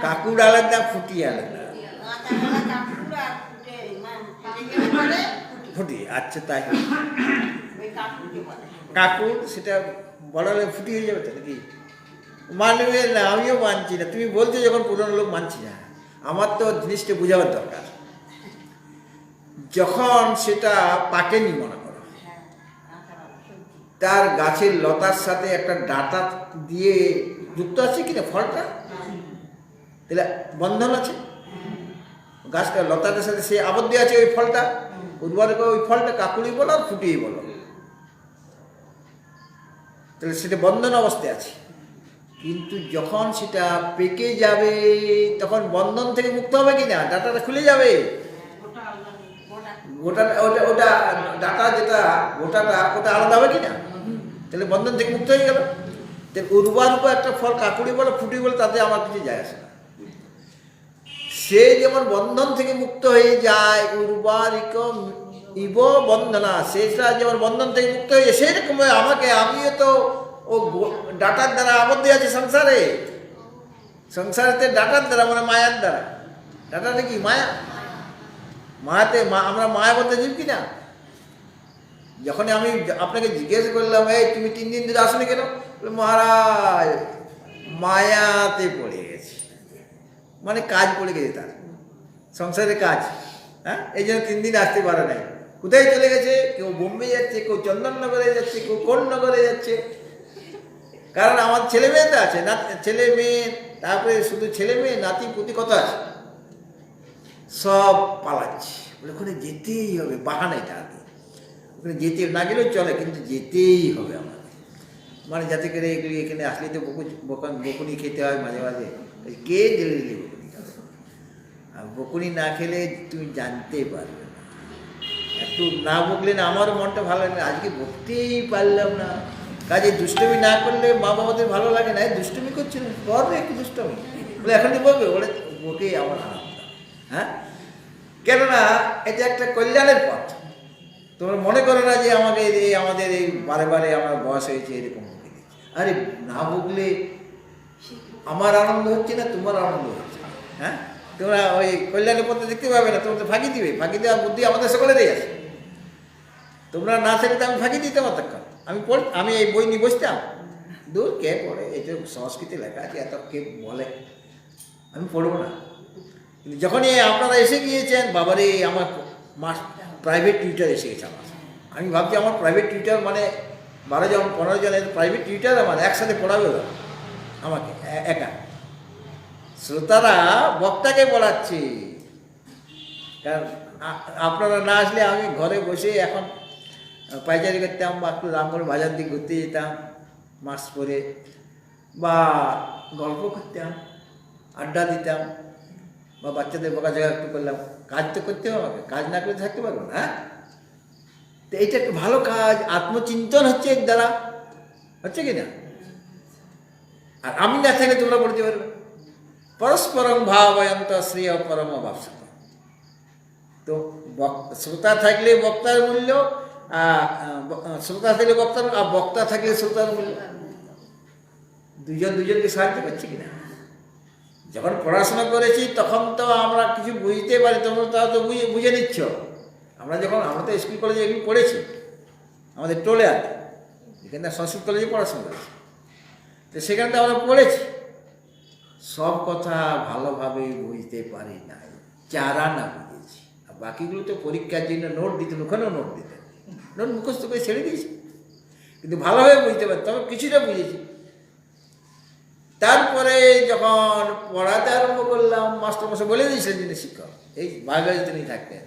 কাকুর আলাদা, ফুটি আলাদা। ফুটি, আচ্ছা তাই, কাকুর সেটা বড়ালে ফুটি হয়ে যাবে তো নাকি? মানবে না, আমিও মানছি না, তুমি বলছো যখন পুরনো লোক, মানছি না। আমার তো জিনিসটা বোঝাবার দরকার। যখন সেটা পাকেনি মনে করো, তার গাছের লতার সাথে একটা ডাঁটা দিয়ে যুক্ত আছে কিনা ফলটা, তাহলে বন্ধন আছে, গাছটা লতাটার সাথে সে আবদ্ধ আছে ওই ফলটা, উর্বরক ওই ফলটা কাকুলি বলো আর ফুটিয়ে বলো, তাহলে সেটা বন্ধন অবস্থায় আছে। কিন্তু যখন সেটা পেকে যাবে তখন বন্ধন থেকে মুক্ত হবে কিনা, ডাটাটা খুলে যাবে, গোটা ওটা ওটা ডাটা যেটা গোটাটা ওটা আলাদা হবে কিনা, তাহলে বন্ধন থেকে মুক্ত হয়ে গেল। তাহলে উর্বরূপ একটা ফল কাকুড়ি বলে ফুটি বলে তাতে আমার কিছু যায় আসে না। সে যেমন বন্ধন থেকে মুক্ত হয়ে যায়, উর্বরিক ইব বন্ধনা, সেটা যেমন বন্ধন থেকে মুক্ত হয়ে যায়, সেইরকম আমাকে, আমিও তো ও ডাটার দ্বারা আবদ্ধ আছে সংসারে, সংসারেতে ডাটার দ্বারা মানে মায়ার দ্বারা। ডাটাটা কি মায়া, মায়াতে আমরা মায়াবদ্ধ জীব কিনা। যখন আমি আপনাকে জিজ্ঞেস করলাম, এই তুমি 3 দিন ধরে আসলে কেন, মহারাজ মায়াতে পড়ে গেছে, মানে কাজ পড়ে গেছে তার, সংসারের কাজ, হ্যাঁ, এই জন্য 3 দিন আসতে পারে নাই। কোথায় চলে গেছে, কেউ বোম্বে যাচ্ছে, কেউ চন্দননগরে যাচ্ছে, কেউ কোন্নগরে যাচ্ছে, কারণ আমার ছেলে মেয়ে তো আছে না, ছেলে মেয়ে, তারপরে শুধু ছেলে মেয়ে, নাতি পুতি কত আছে, সব পালাচ্ছে, বলে ওখানে যেতেই হবে, বাহানা এটা আর কি, ওখানে যেতে না গেলেও চলে, কিন্তু যেতেই হবে আমাকে, মানে যাতে করে এগুলি এখানে আসলে তো বকুনি খেতে হয় মাঝে মাঝে, কে দিলে বকুনি খাবে, আর বকুনি না খেলে তুমি জানতে পারবে না, একটু না বকলে না আমারও মনটা ভালো লাগে না, আজকে বকতেই পারলাম না। কাজে দুষ্টমি না করলে মা বাবাদের ভালো লাগে না, দুষ্টমি করছিল, করবে একটু দুষ্টমি, বলে এখনই বলবে, বলে বকেই আমার আনন্দ, হ্যাঁ, কেননা এটা একটা কল্যাণের পথ। তোমরা মনে করো না যে আমাকে এই আমাদের এই বারে বারে আমার বয়স হয়েছে এরকম বকে দিচ্ছে, আরে না বকলে আমার আনন্দ হচ্ছে না, তোমার আনন্দ হচ্ছে, হ্যাঁ, তোমরা ওই কল্যাণের পথে দেখতে পাবে না, তোমরা ফাঁকি দিবে, ফাঁকি দেওয়ার বুদ্ধি আমাদের সকলেরই আছে, তোমরা না থাকলে তো আমি ফাঁকি দিতে পারতাম, আমি এই বই নিয়ে বসতাম, দূর কে পড়ে, এই যে সংস্কৃতি লেখা আছে এত কে বলে, আমি পড়বো না। কিন্তু যখনই আপনারা এসে গিয়েছেন, বাবারে আমার প্রাইভেট টিউটার এসে গেছে আমার, আমি ভাবছি আমার প্রাইভেট টিউটার মানে 12 জন 15 জনের প্রাইভেট টিউটার আমার একসাথে পড়াবে ওরা আমাকে একা, শ্রোতারা বক্তাকে পড়াচ্ছে, কারণ আপনারা না আসলে আমি ঘরে বসে এখন পাইচারি করতাম, বা একটু রামগড় বাজার দিকে ঘুরতে যেতাম মাস পরে, বা গল্প করতাম, আড্ডা দিতাম, বা বাচ্চাদের বকাঝকা একটু করলাম, কাজ তো করতে হবে আমাকে, কাজ না করে থাকতে পারবো না, হ্যাঁ, তো এইটা একটু ভালো কাজ, আত্মচিন্তন হচ্ছে এর দ্বারা, হচ্ছে কি না, আর আমি না থাকলে তোমরা পড়তে পারবে, পরস্পরম ভাবয়ন্ত শ্রেয় পরম ভাবসত, তো শ্রোতা থাকলে বক্তার মূল্য, শ্রোতা থাকলে বক্তার, আর বক্তা থাকলে শ্রোতার মূল্য, দুজন দুজনকে সাহায্য করছে কিনা। যখন পড়াশোনা করেছি তখন তো আমরা কিছু বুঝতে পারি, তোমরা তো বুঝে নিচ্ছ, আমরা তো স্কুল কলেজে এগুলো পড়েছি, আমাদের টোলে আর এখানে সংস্কৃত কলেজে পড়াশোনা করেছি, তো সেখানে তো আমরা পড়েছি, সব কথা ভালোভাবে বুঝতে পারি না, চারা না বুঝেছি, আর বাকিগুলো তো পরীক্ষার জন্য নোট দিতেন, ওখানেও নোট দিতেন, নোট মুখস্থ করে ছেড়ে দিয়েছি, কিন্তু ভালোভাবে বুঝতে পারি, তবে কিছুটা বুঝেছি। তারপরে যখন পড়াতে আরম্ভ করলাম, মাস্টারমশাই বলে দিয়েছিলেন যিনি শিক্ষক, এই বাংলাদেশ তিনি থাকতেন,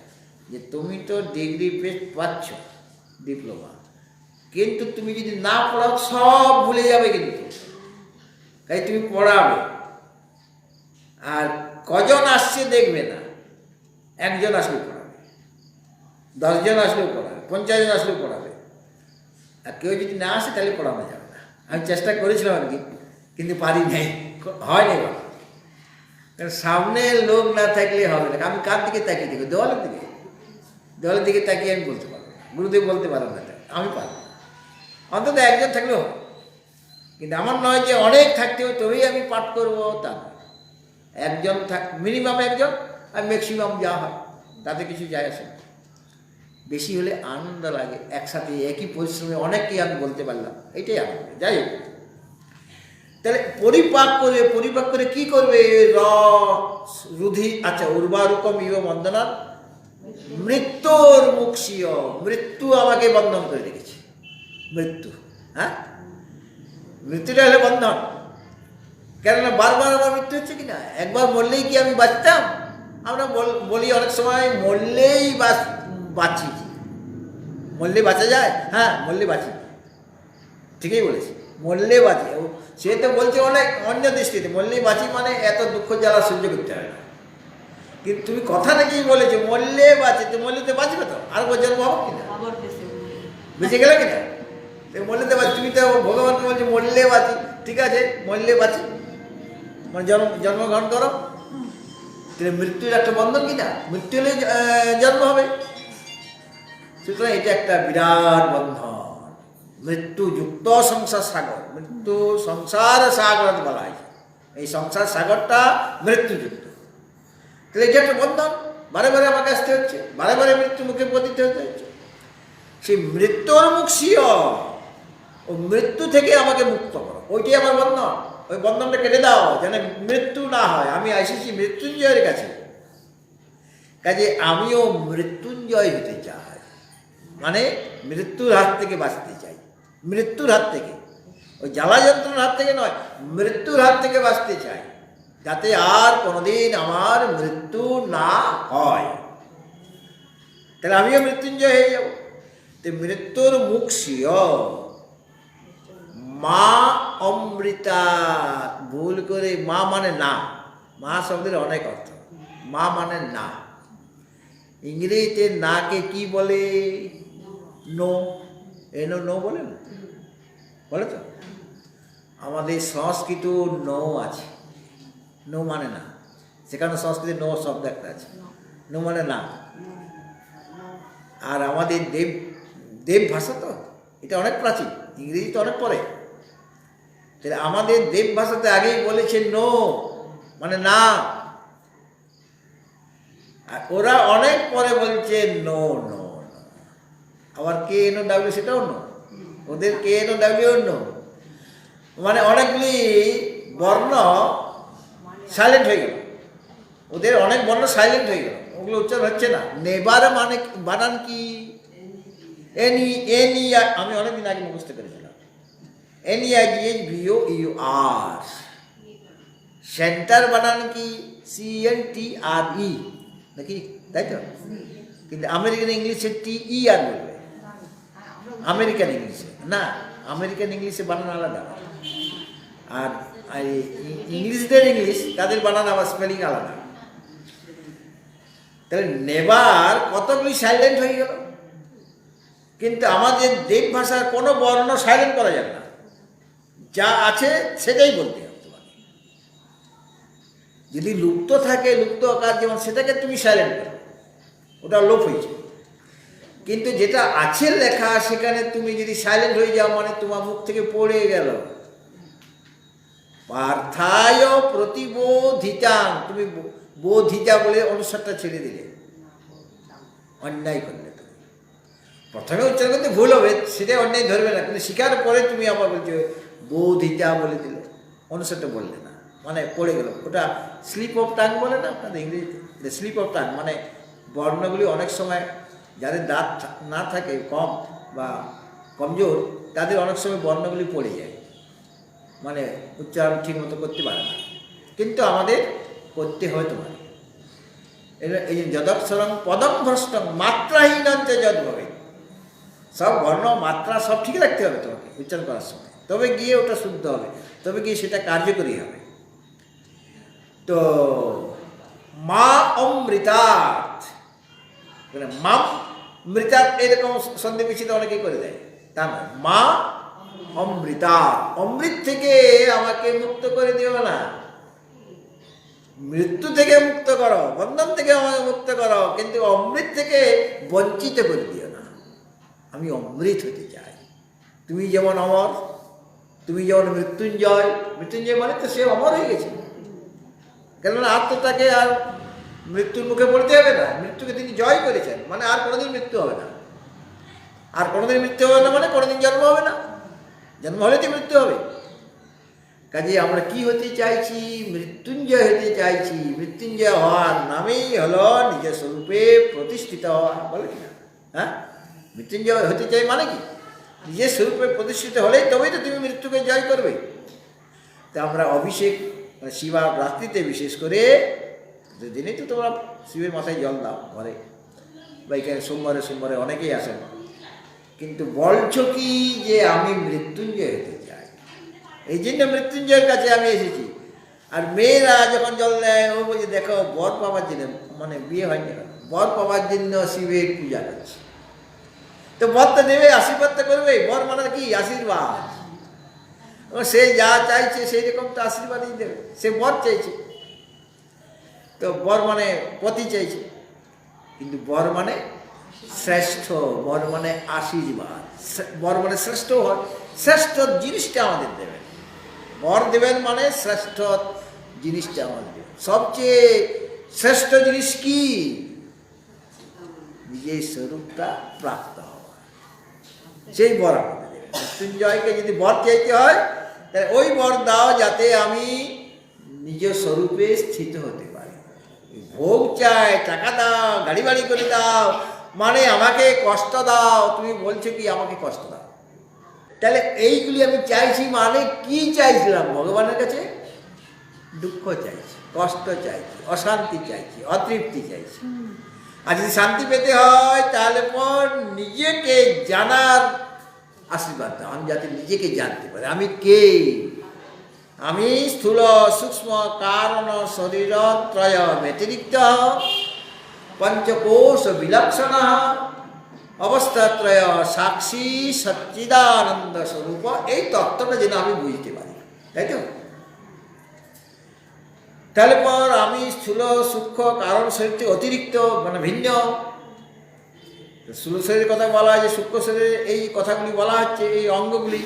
যে তুমি তো ডিগ্রি পাচ্ছ, ডিপ্লোমা, কিন্তু তুমি যদি না পড়াও সব ভুলে যাবে, কিন্তু তাই তুমি পড়াবে, আর কজন আসছে দেখবে না, একজন আসবে পড়াবে, 10 জন আসলেও পড়াবে, 50 জন আসলেও পড়াবে। আর কেউ যদি না আসে তাহলে পড়ানো যাবে না। আমি চেষ্টা করেছিলাম আর কি, কিন্তু পারি নাই, হয়নি বাবা। কারণ সামনে লোক না থাকলে হবে না। আমি কার দিকে তাকিয়ে দেখবো? দেওয়ালের দিকে। দেওয়ালের দিকে তাকিয়ে আমি বলতে পারবো, গুরুদেব বলতে পারবো না, আমি পারবো। অন্তত একজন থাকলেও হবে। কিন্তু আমার নয় যে অনেক থাকতে হবে তবেই আমি পাঠ করবো, তা না। একজন থাক, মিনিমাম একজন, আর ম্যাক্সিমাম যা হয় তাতে কিছু যায় আসে না। বেশি হলে আনন্দ লাগে, একসাথে একই পরিশ্রমে অনেককে আমি বলতে পারলাম, এটাই আনন্দ। যাই হোক, তাহলে পরিপাক করে কি করবে? রুধি, আচ্ছা, উর্বারুকম ইব বন্দনা মৃত্যুর মুক্ষীয়, মৃত্যু আমাকে বন্ধন করে রেখেছে। মৃত্যু, হ্যাঁ, মৃত্যুটা হলে বন্ধন। কেননা বারবার আমার মৃত্যু হচ্ছে কিনা? একবার মরলেই কি আমি বাঁচতাম? আমরা বলি অনেক সময় মরলেই বাঁচি। মরলে বাঁচা যায়? হ্যাঁ, মরলে বাঁচি, ঠিকই বলেছি, মরলে বাঁচি। সে তো বলছে অনেক অন্য দৃষ্টিতে, মরলেই বাঁচি মানে এত দুঃখ জ্বালা সহ্য করতে হবে না। কিন্তু তুমি কথা নাকি বলেছো মরলে বাঁচি, তো মরলে তো বাঁচবে, তো আর জন্ম হবো কিনা? বেঁচে গেলে কিনা? মরলে তো বাঁচি। তুমি তো ভগবানকে বলছো মরলে বাঁচি, ঠিক আছে, মরলে বাঁচি মানে জন্মগ্রহণ করো। তাহলে মৃত্যুর একটা বন্ধন কিনা? মৃত্যু হলে জন্ম হবে। সুতরাং এটা একটা বিরাট বন্ধন। মৃত্যুযুক্ত সংসার সাগর, মৃত্যু সংসার সাগর বলা হয়। এই সংসার সাগরটা মৃত্যুযুক্ত। তাহলে এটা একটা বন্ধন, বারে বারে আমাকে আসতে হচ্ছে, বারে বারে মৃত্যু মুখে পতিত হতে হচ্ছে। সেই মৃত্যুর মুক্ষীয়, ও মৃত্যু থেকে আমাকে মুক্ত করো, ওইটাই আমার বন্ধন। ওই বন্ধনটা কেটে দাও যেন মৃত্যু না হয়। আমি এসেছি মৃত্যুঞ্জয়ের কাছে, কাজে আমিও মৃত্যুঞ্জয় হতে চাই, মানে মৃত্যুর হাত থেকে বাঁচতে চাই। মৃত্যুর হাত থেকে, ওই জ্বালা যন্ত্রণার হাত থেকে নয়, মৃত্যুর হাত থেকে বাঁচতে চাই, যাতে আর কোনোদিন আমার মৃত্যু না হয়। তাহলে আমিও মৃত্যুঞ্জয় হয়ে যাব। তো মৃত্যুর মুক্ষীয় মা অমৃতা, ভুল করে মা মানে না, মা শব্দের অনেক অর্থ। মা মানে না, ইংরেজিতে নাকে কি বলে? নো। এনো নো বলে না, বলে তো? আমাদের সংস্কৃত নো আছে, নো মানে না। সেখানে সংস্কৃতে নো শব্দ একটা আছে, নো মানে না। আর আমাদের দেব ভাষা তো এটা অনেক প্রাচীন, ইংরেজি তো অনেক পরে। তাহলে আমাদের দেব ভাষাতে আগেই বলেছে নো মানে না, আর ওরা অনেক পরে বলছে নো নো। আবার কে এনো ডাব্লিউ সেটাও নো, ওদের কে এনো ডাব্লিউ নো, মানে অনেকগুলি বর্ণ সাইলেন্ট হয়ে গেল, ওদের অনেক বর্ণ সাইলেন্ট হয়ে গেল, ওগুলো উচ্চারণ হচ্ছে না। নেবার মানে বানান কি? এনি এনি, আমি অনেকদিন আগে মুখস্থ করেছিলাম। NEIGHBOUR। সেন্টার বানান কি? CNTRE নাকি, তাই তো? কিন্তু আমেরিকান ইংলিশে TER বলবে, আমেরিকান ইংলিশে না, আমেরিকান ইংলিশে বানান আলাদা। আর ইংলিশদের ইংলিশ, তাদের বানান আবার স্পেলিং আলাদা। তাহলে নেবার কতগুলি সাইলেন্ট হয়ে গেল। কিন্তু আমাদের দেব ভাষার কোনো বর্ণ সাইলেন্ট করা যাবে না, যা আছে সেটাই বলতে হবে তোমাকে। যদি লুপ্ত থাকে, লুপ্ত আকার যেমন, সেটাকে তুমি সাইলেন্ট করো, ওটা লোপ হয়েছে। কিন্তু যেটা আছে লেখা, সেখানে তুমি যদি সাইলেন্ট হয়ে যাও মানে তোমার মুখ থেকে পড়ে গেল। পার্থায় প্রতিবোধিতাং, তুমি বোধিতা বলে অনুসারটা ছেড়ে দিলে, অন্যায় করলে। তুমি প্রথমে উচ্চারণ করতে ভুল হবে, সেটাই অন্যায় ধরবে না, কিন্তু শিকার পরে তুমি আবার বলছো বোধিতা বলে দিলে, অনুসারটা বললে না, মানে পড়ে গেল। ওটা স্লিপ অফ টাং বলে না আপনাদের ইংরেজিতে, স্লিপ অফ টাং মানে বর্ণগুলি অনেক সময় যাদের দাঁত না থাকে, কম বা কমজোর, তাদের অনেক সময় বর্ণগুলি পড়ে যায়, মানে উচ্চারণ ঠিক মতো করতে পারে না। কিন্তু আমাদের করতে হয় তোমার। এই যে যদক্ষরং পদম ভ্রষ্টং মাত্রাহীনঞ্চ যদ হবে, সব বর্ণ মাত্রা সব ঠিক রাখতে হবে তোমাকে উচ্চারণ করার সময়, তবে গিয়ে ওটা শুদ্ধ হবে, তবে গিয়ে সেটা কার্যকরী হবে। তো মা অমৃতাৎ, মাম মৃতা এরকম সন্ধি বিচ্ছিন্ন অনেকেই করে দেয়, তা নয়। মা অমৃতা, অমৃত থেকে আমাকে মুক্ত করে দিও না, মৃত্যু থেকে মুক্ত করো, বন্ধন থেকে আমাকে মুক্ত করো, কিন্তু অমৃত থেকে বঞ্চিত করে দিও না। আমি অমৃত হতে চাই। তুমি যেমন অমর, তুমি যেমন মৃত্যুঞ্জয়, মৃত্যুঞ্জয় মানে তো সে অমর হয়ে গেছে, কেননা আর তো তাকে আর মৃত্যুর মুখে পড়তে হবে না, মৃত্যুকে তিনি জয় করেছেন, মানে আর কোনোদিন মৃত্যু হবে না। আর কোনোদিন মৃত্যু হবে না মানে কোনোদিন জন্ম হবে না, জন্ম হলে তো মৃত্যু হবে। কাজে আমরা কি হতে চাইছি? মৃত্যুঞ্জয় হতে চাইছি। মৃত্যুঞ্জয় হওয়ার নামেই হলো নিজের স্বরূপে প্রতিষ্ঠিত হওয়া, বলে কিনা? হ্যাঁ, মৃত্যুঞ্জয় হতে চাই মানে কি? নিজের স্বরূপে প্রতিষ্ঠিত হলেই তবেই তো তুমি মৃত্যুকে জয় করবে। তা আমরা অভিষেক শিবা রাত্রিতে বিশেষ করে দিনেই তো তোমরা শিবের মাথায় জল দাও ঘরে, বা এখানে সোমবারে সোমবারে অনেকেই আসেন, কিন্তু বলছো কি যে আমি মৃত্যুঞ্জয় হতে চাই, এই জন্য মৃত্যুঞ্জয়ের কাছে আমি এসেছি। আর মেয়েরা যখন জল দেয় ও বলছে দেখো বর পাওয়ার জন্য, মানে বিয়ে হয়নি, বর পাওয়ার জন্য শিবের পূজা করছে। তো বর তো দেবে, আশীর্বাদ তো করবে। বর মানে কি? আশীর্বাদ। সে যা চাইছে সেই রকম তো আশীর্বাদই দেবে, সে বর চাইছে। তো বর মানে পতি চাইছে, কিন্তু বর মানে শ্রেষ্ঠ, বর মানে আশীর্বাদ, বর মানে শ্রেষ্ঠ হয়, শ্রেষ্ঠ জিনিসটা আমাদের দেবেন। বর দেবেন মানে শ্রেষ্ঠ জিনিসটা আমাদের দেবেন। সবচেয়ে শ্রেষ্ঠ জিনিস কি? নিজের স্বরূপটা প্রাপ্ত হওয়া, সেই বর আমাদের দেবেন। মৃত্যুঞ্জয়কে যদি বর চাইতে হয় তাহলে ওই বর দাও যাতে আমি নিজের স্বরূপে স্থিত হতে পারি। ভোগ চাই, টাকা দাও, গাড়ি বাড়ি করে দাও, মানে আমাকে কষ্ট দাও। তুমি বলছো কি আমাকে কষ্ট দাও? তাহলে এইগুলি আমি চাইছি মানে কি চাইছিলাম? ভগবানের কাছে দুঃখ চাইছি, কষ্ট চাইছি, অশান্তি চাইছি, অতৃপ্তি চাইছি। আর যদি শান্তি পেতে হয় তাহলে পর নিজেকে জানার আশীর্বাদ দাও, আমি যাতে নিজেকে জানতে পারি আমি কে। আমি স্থূল সূক্ষ্ম কারণ শরীর ত্রয় ব্যতিরিক্ত পঞ্চকোশ বিলক্ষণ অবস্থাত্রয় সাক্ষী সচ্চিদানন্দ স্বরূপ, এই তত্ত্বটা যেন আমি বুঝতে পারি, তাই তো? তাহলে পর আমি স্থূল সূক্ষ্ম কারণ শরীর থেকে অতিরিক্ত, মানে ভিন্ন। স্থূল শরীরের কথা বলা হয় যে সূক্ষ্ম শরীরে এই কথাগুলি বলা হচ্ছে, এই অঙ্গগুলি,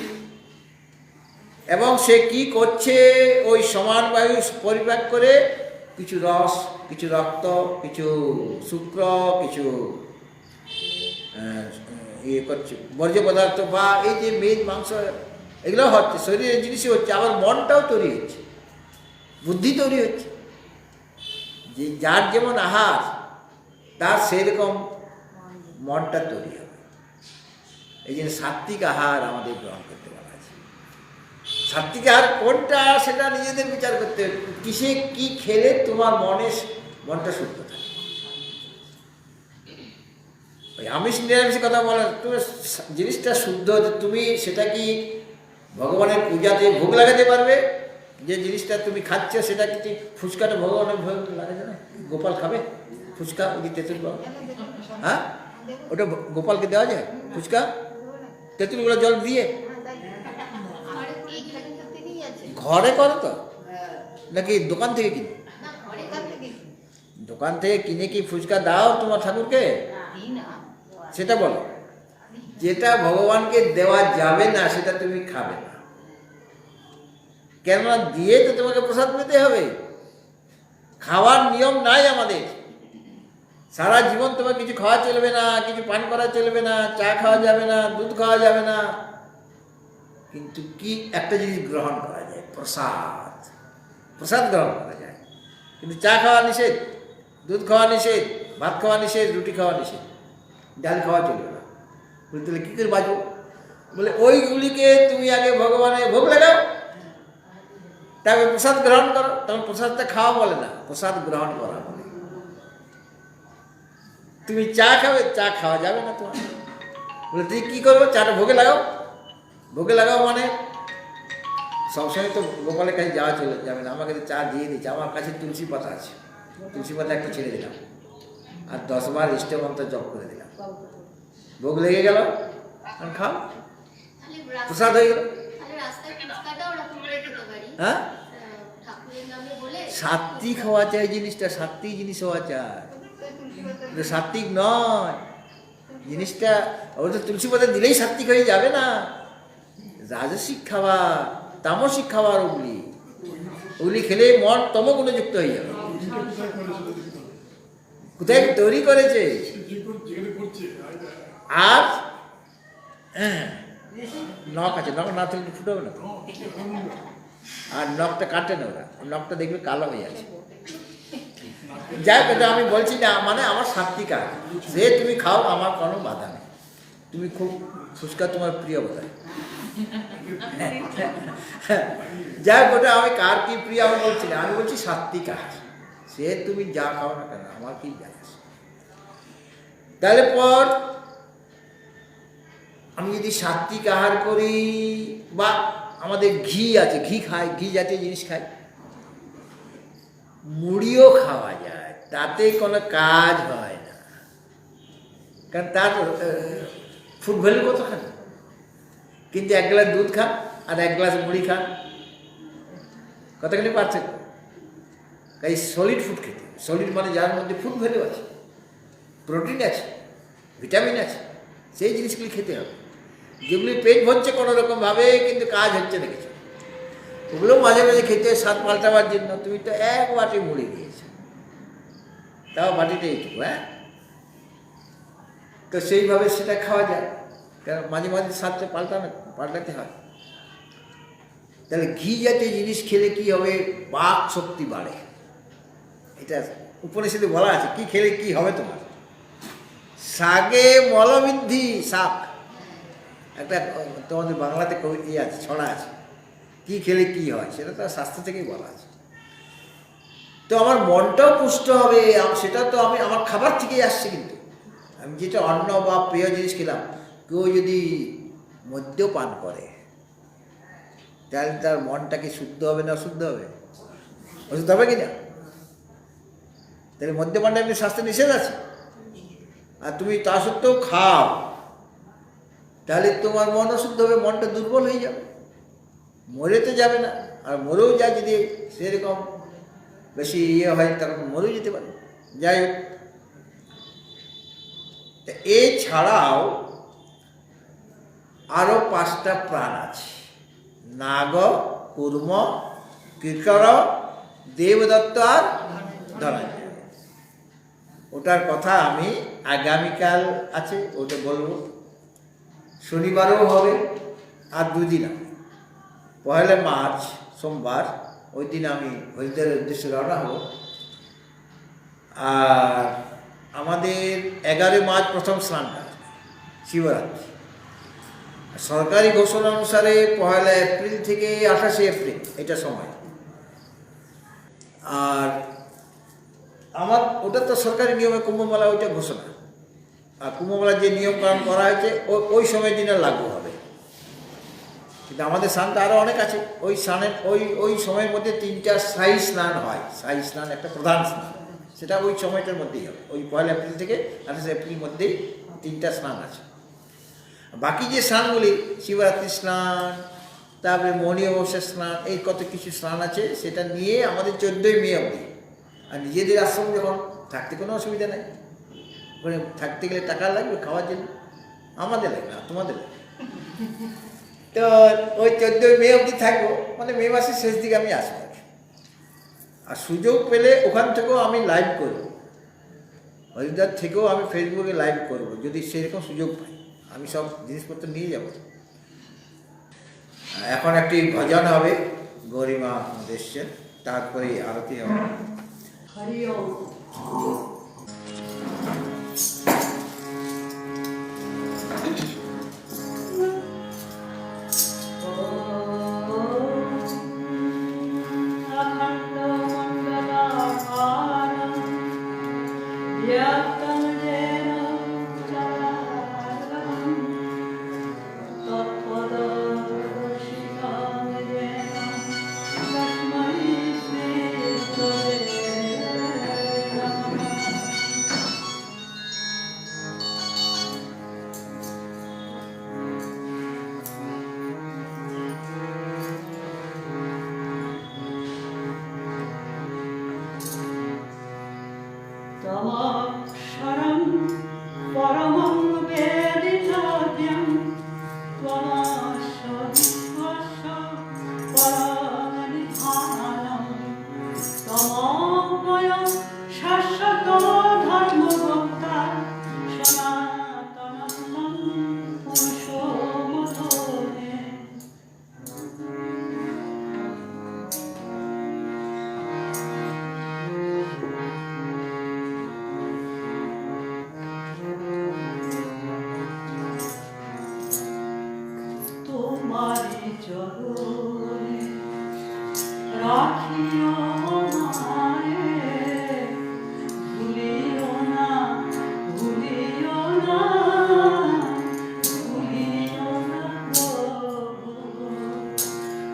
এবং সে কি করছে? ওই সমান বায়ু পরিপাক করে কিছু রস, কিছু রক্ত, কিছু শুক্র, কিছু ইয়ে করছে বর্জ্য পদার্থ, বা এই যে মেদ মাংস, এগুলো হচ্ছে শরীরের জিনিসই হচ্ছে। আবার মনটাও তৈরি হচ্ছে, বুদ্ধি তৈরি হচ্ছে। যে যার যেমন আহার তার সেরকম মনটা তৈরি হবে। এই জন্য সাত্বিক আহার আমাদের গ্রহণ করতে বলা আছে। সাত্বিক আহার কোনটা সেটা নিজেদের বিচার করতে হবে, কিসে কি খেলে তোমার মনটা শুদ্ধ থাকে। ওই আমিষ নিরামিষ কথা বলেন, তুমি জিনিসটা শুদ্ধ, তুমি সেটা কি ভগবানের পূজাতে ভোগ লাগাতে পারবে? যে জিনিসটা তুমি খাচ্ছ সেটা কি? ফুচকাটা ভগবানের ভোগ লাগাতে না? গোপাল খাবে ফুচকা? ওই তেঁতুল, হ্যাঁ, ওটা গোপালকে দেওয়া যায় ফুচকা? তেঁতুলগুলো জল দিয়ে ঘরে করো তো, নাকি দোকান থেকে কিনে? দোকান থেকে কিনে কি ফুচকা দাও তোমার ঠাকুরকে? সেটা বলো। যেটা ভগবানকে দেওয়া যাবে না সেটা তুমি খাবে না, কেননা দিয়ে তো তোমাকে প্রসাদ পেতে হবে। খাওয়ার নিয়ম নাই আমাদের। সারা জীবন তোমার কিছু খাওয়া চলবে না, কিছু পান করা চলবে না, চা খাওয়া যাবে না, দুধ খাওয়া যাবে না, কিন্তু কি একটা জিনিস গ্রহণ করা যায়, প্রসাদ। প্রসাদ গ্রহণ করা যায়, কিন্তু চা খাওয়া নিষেধ, দুধ খাওয়া নিষেধ, ভাত খাওয়া নিষেধ, রুটি খাওয়া নিষেধ, ডাল খাওয়া চলবে না। বলতে কী করে বাঁচবো? বলে ওইগুলিকে তুমি আগে ভগবানের ভোগ লাগাও, তারপরে প্রসাদ গ্রহণ করো। তখন প্রসাদটা খাওয়া বলে না, প্রসাদ গ্রহণ করা বলে। তুমি চা খাবে, চা খাওয়া যাবে না তোমার। বলে তুই কী করবো? চাটা ভোগে লাগাও। ভোগে লাগাও মানে সবসময় তো গোপালের কাছে যাওয়া চলে যাবে না। আমাকে চা দিয়ে দিচ্ছে, আমার কাছে তুলসী পাতা আছে, তুলসী পাতা একটু ছেড়ে দিলাম, আর 10 বার ইষ্টমন্ত্র জপ করে দিলাম। ভোগ লেগে গেল, খাও, তাহলে প্রসাদ হয়ে গেল। তাহলে রাস্তায় ফুচকাটাও ওরকম করে খেতে পারি, হ্যাঁ, ঠাকুরের নামে বলে। সাত্বিক হওয়া চাই, জিনিসটা সাত্বিক জিনিস হওয়া চাই, এটা সাত্বিক নয় জিনিসটা। অবশ্য তুলসী পাতা দিলেই সাত্বিক হয়ে যাবে না। রাজসিক খাবার, তামসিক খাবার, ওগুলি ওগুলি খেলে মন তমগুণে যুক্ত হয়ে যাবে। কোথায় তৈরি করেছে? আর নখ আছে, নখ না থাকলে ফুটবে না। আর নখটা কাটে না ওরা, নখটা দেখবে কালো হয়ে আছে। যাই হোক, এটা আমি বলছি না, মানে আমার সাত্বিক আর সে তুমি খাও, আমার কোনো বাধা নেই। তুমি খুব ফুচকা তোমার প্রিয় বোধ হয়। যাই হোক, ওটা আমি কার কি প্রিয় আমি বলছি না, আমি বলছি সাত্বিক আর সে তুমি যা খাও না কেন, আমার কি যায় আসে। তাহলে পর আমি যদি সাত্বিক আহার করি, বা আমাদের ঘি আছে, ঘি খাই, ঘি জাতীয় জিনিস খাই, মুড়িও খাওয়া যায়, তাতে কোনো কাজ হয় না, কারণ তার ফুড ভ্যালু কতখানি। কিন্তু এক গ্লাস দুধ খান আর এক গ্লাস মুড়ি খান, কতখানি পার্থক্য। তাই সলিড ফুড খেতে, সলিড মানে যার মধ্যে ফুড ভ্যালু আছে, প্রোটিন আছে, ভিটামিন আছে, সেই জিনিসগুলি খেতে হবে। যেগুলি পেট ভরছে কোনো রকমভাবে কিন্তু কাজ হচ্ছে না কিছু, ওগুলো মাঝে মাঝে খেতে হয় স্বাদ পাল্টাবার জন্য। তুমি তো এক বাটি মুড়ি দিয়েছো, তাও বাটিতে এইটুকু, হ্যাঁ, তো সেইভাবে সেটা খাওয়া যায়, কারণ মাঝে মাঝে স্বাদটা পাল্টাতে হয়। তাহলে ঘি জাতীয় জিনিস খেলে কি হবে? বাক শক্তি বাড়ে। এটা উপনিষদে বলা আছে, কি খেলে কি হবে তোমার। শাকে মলবৃদ্ধি, শাক একটা তোমাদের বাংলাতে কবিতা আছে, ছড়া আছে, কি খেলে কি হয়, সেটা তো শাস্ত্র থেকেই বলা আছে। তো আমার মনটাও পুষ্ট হবে, সেটা তো আমি আমার খাবার থেকেই আসছে। কিন্তু আমি যেটা অন্ন বা প্রিয় জিনিস খেলাম, কেউ যদি মদ্যপান করে তাহলে তার মনটা কি শুদ্ধ হবে না অশুদ্ধ হবে? অশুদ্ধ হবে কি না? তাহলে মদ্যপানটা একটু স্বাস্থ্যে নিষেধ আছে, আর তুমি তা সত্ত্বেও খাও, তাহলে তোমার মন অশুদ্ধ হবে, মনটা দুর্বল হয়ে যাবে, মরে তো যাবে না, আর মরেও যায় যদি সেরকম বেশি হয়, তখন মরেও যেতে পারে। যাই হোক, এছাড়াও আরও 5টা প্রাণ আছে, নাগ, কুর্ম, কিঙ্কর, দেবদত্ত আর ধনঞ্জয়। ওটার কথা আমি আগামীকাল আছে, ওটা বলবো, শনিবারও হবে, আর 2 দিন হবে। 1 মার্চ সোমবার, ওই দিন আমি হরিদ্বারের উদ্দেশ্যে রওনা হব। আর আমাদের 11 মার্চ প্রথম স্নানটা, শিবরাত্রি। সরকারি ঘোষণা অনুসারে 1 এপ্রিল থেকে 28 এপ্রিল এটা সময়। আর আমার ওটা তো সরকারি নিয়মে কুম্ভমেলা ওইটা ঘোষণা, আর কুম্ভমেলার যে নিয়মকানুন করা হয়েছে ওই সময়ের দিনে লাগু হবে। কিন্তু আমাদের স্নানটা আরও অনেক আছে। ওই স্নানের ওই সময়ের মধ্যে 3টা স্থায়ী স্নান হয়। স্থায়ী স্নান একটা প্রধান স্নান, সেটা ওই সময়টার মধ্যেই হবে। ওই 1 এপ্রিল থেকে 28 এপ্রিল মধ্যেই 3টা স্নান আছে। বাকি যে স্নানগুলি, শিবরাত্রি স্নান, তারপরে মৌনী অমাবস্যার স্নান, এই কত কিছু স্নান আছে, সেটা নিয়ে আমাদের 14ই মে অবধি। আর নিজেদের আশ্রম যখন, থাকতে কোনো অসুবিধা নেই, ওখানে থাকতে গেলে টাকা লাগবে খাওয়ার জন্য, আমাদের লাগবে না, তোমাদের লাগবে। তো ওই 14ই মে অবধি থাকবো, মানে মে মাসের শেষ দিকে আমি আসবো। আর সুযোগ পেলে ওখান থেকেও আমি লাইভ করব, হরিদ্বার থেকেও আমি ফেসবুকে লাইভ করব, যদি সেরকম সুযোগ পাই। আমি সব জিনিসপত্র নিয়ে যাব। এখন একটি ভজন হবে, গরিমা দেশের, তারপরে আরতি হবে। হরি ওম। তমক্ষরম পরমং বেদিতব্যং ত্বমস্য বিশ্বস্য পরমনিধানম তমোবয়ং শাশ্বত ধর্মভোক্তা সনাতনম পুরুষোমধোনে। তোমারি চরণে রাখিও আমারে, ভুলিও না, ভুলিও না, ভুলিও না প্রভু।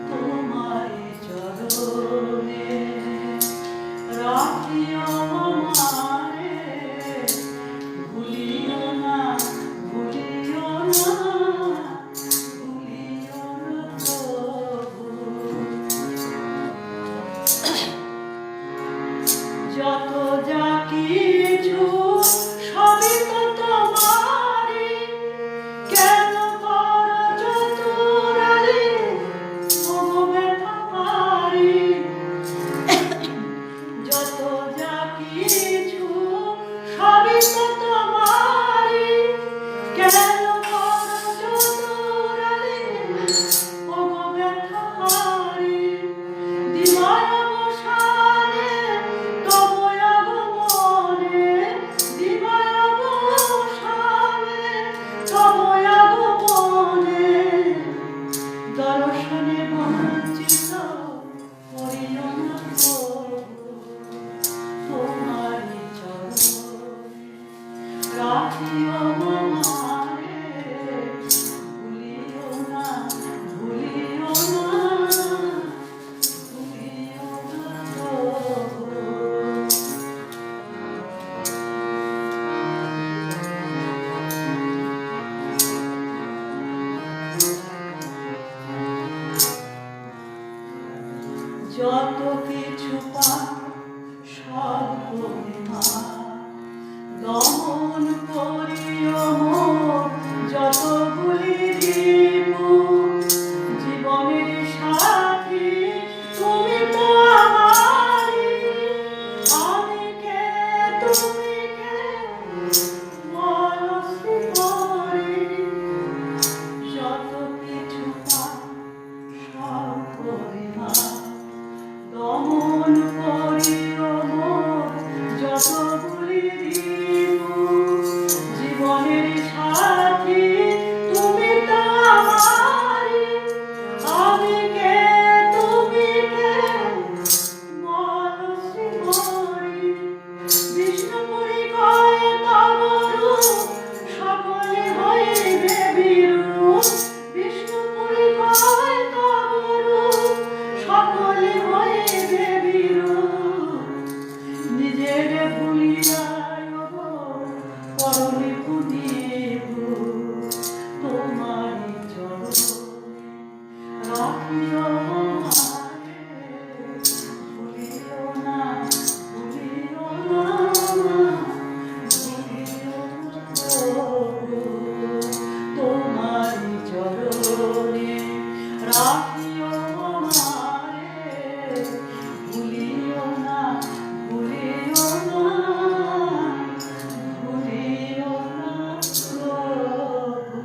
তোমারি চরণে রাখিও আমারে, ভুলিও না, ভুলিও না, ভুলিও না প্রভু। যত যা কিছু সবই তো তোমারই, কেন করো চতুরালি ওগো ব্যথারি। যত যা কিছু সবই তো তোমারই, কেন করো চতুরালি ওগো ব্যথারি। দিবার অবসানে তব আগমনে, দিবার অবসানে তব আগমনে, দর্শনে বঞ্চিত করিও না প্রভু। তোমারি চরণে রাখিও আমারে, ভুলিও না, ভুলিও না, ভুলিও না প্রভু। যত কিছু পাপ সব করিমা, দমন করিও মোর যতগুলি রিপু। জীবনের সাথী তুমি তো আমারি, আমি কে তুমি কে বলো শ্রীহরি। যত কিছু পাপ সব করিমা, দমন করিও মোর যতগুলি রিপু। জীবনের সাথী তুমি তো আমারি, আমি কে তুমি কে বলো শ্রীহরি। বিষ্ণুপুরী কয় তব রূপ সকলে হইবে বিরূপ। বিষ্ণুপুরী কয় তব রূপ সকলে হইবে বিরূপ। নিজের ভুলিয়ায় ওগো পরনে পুনিব। তোমারি চরণে রাখিও আমারে, ভুলিও না, ভুলিও না, ভুলিও না প্রভু। তোমারি চরণে রাখিও আমারে, ভুলিও না, ভুলিও না, ভুলিও না প্রভু।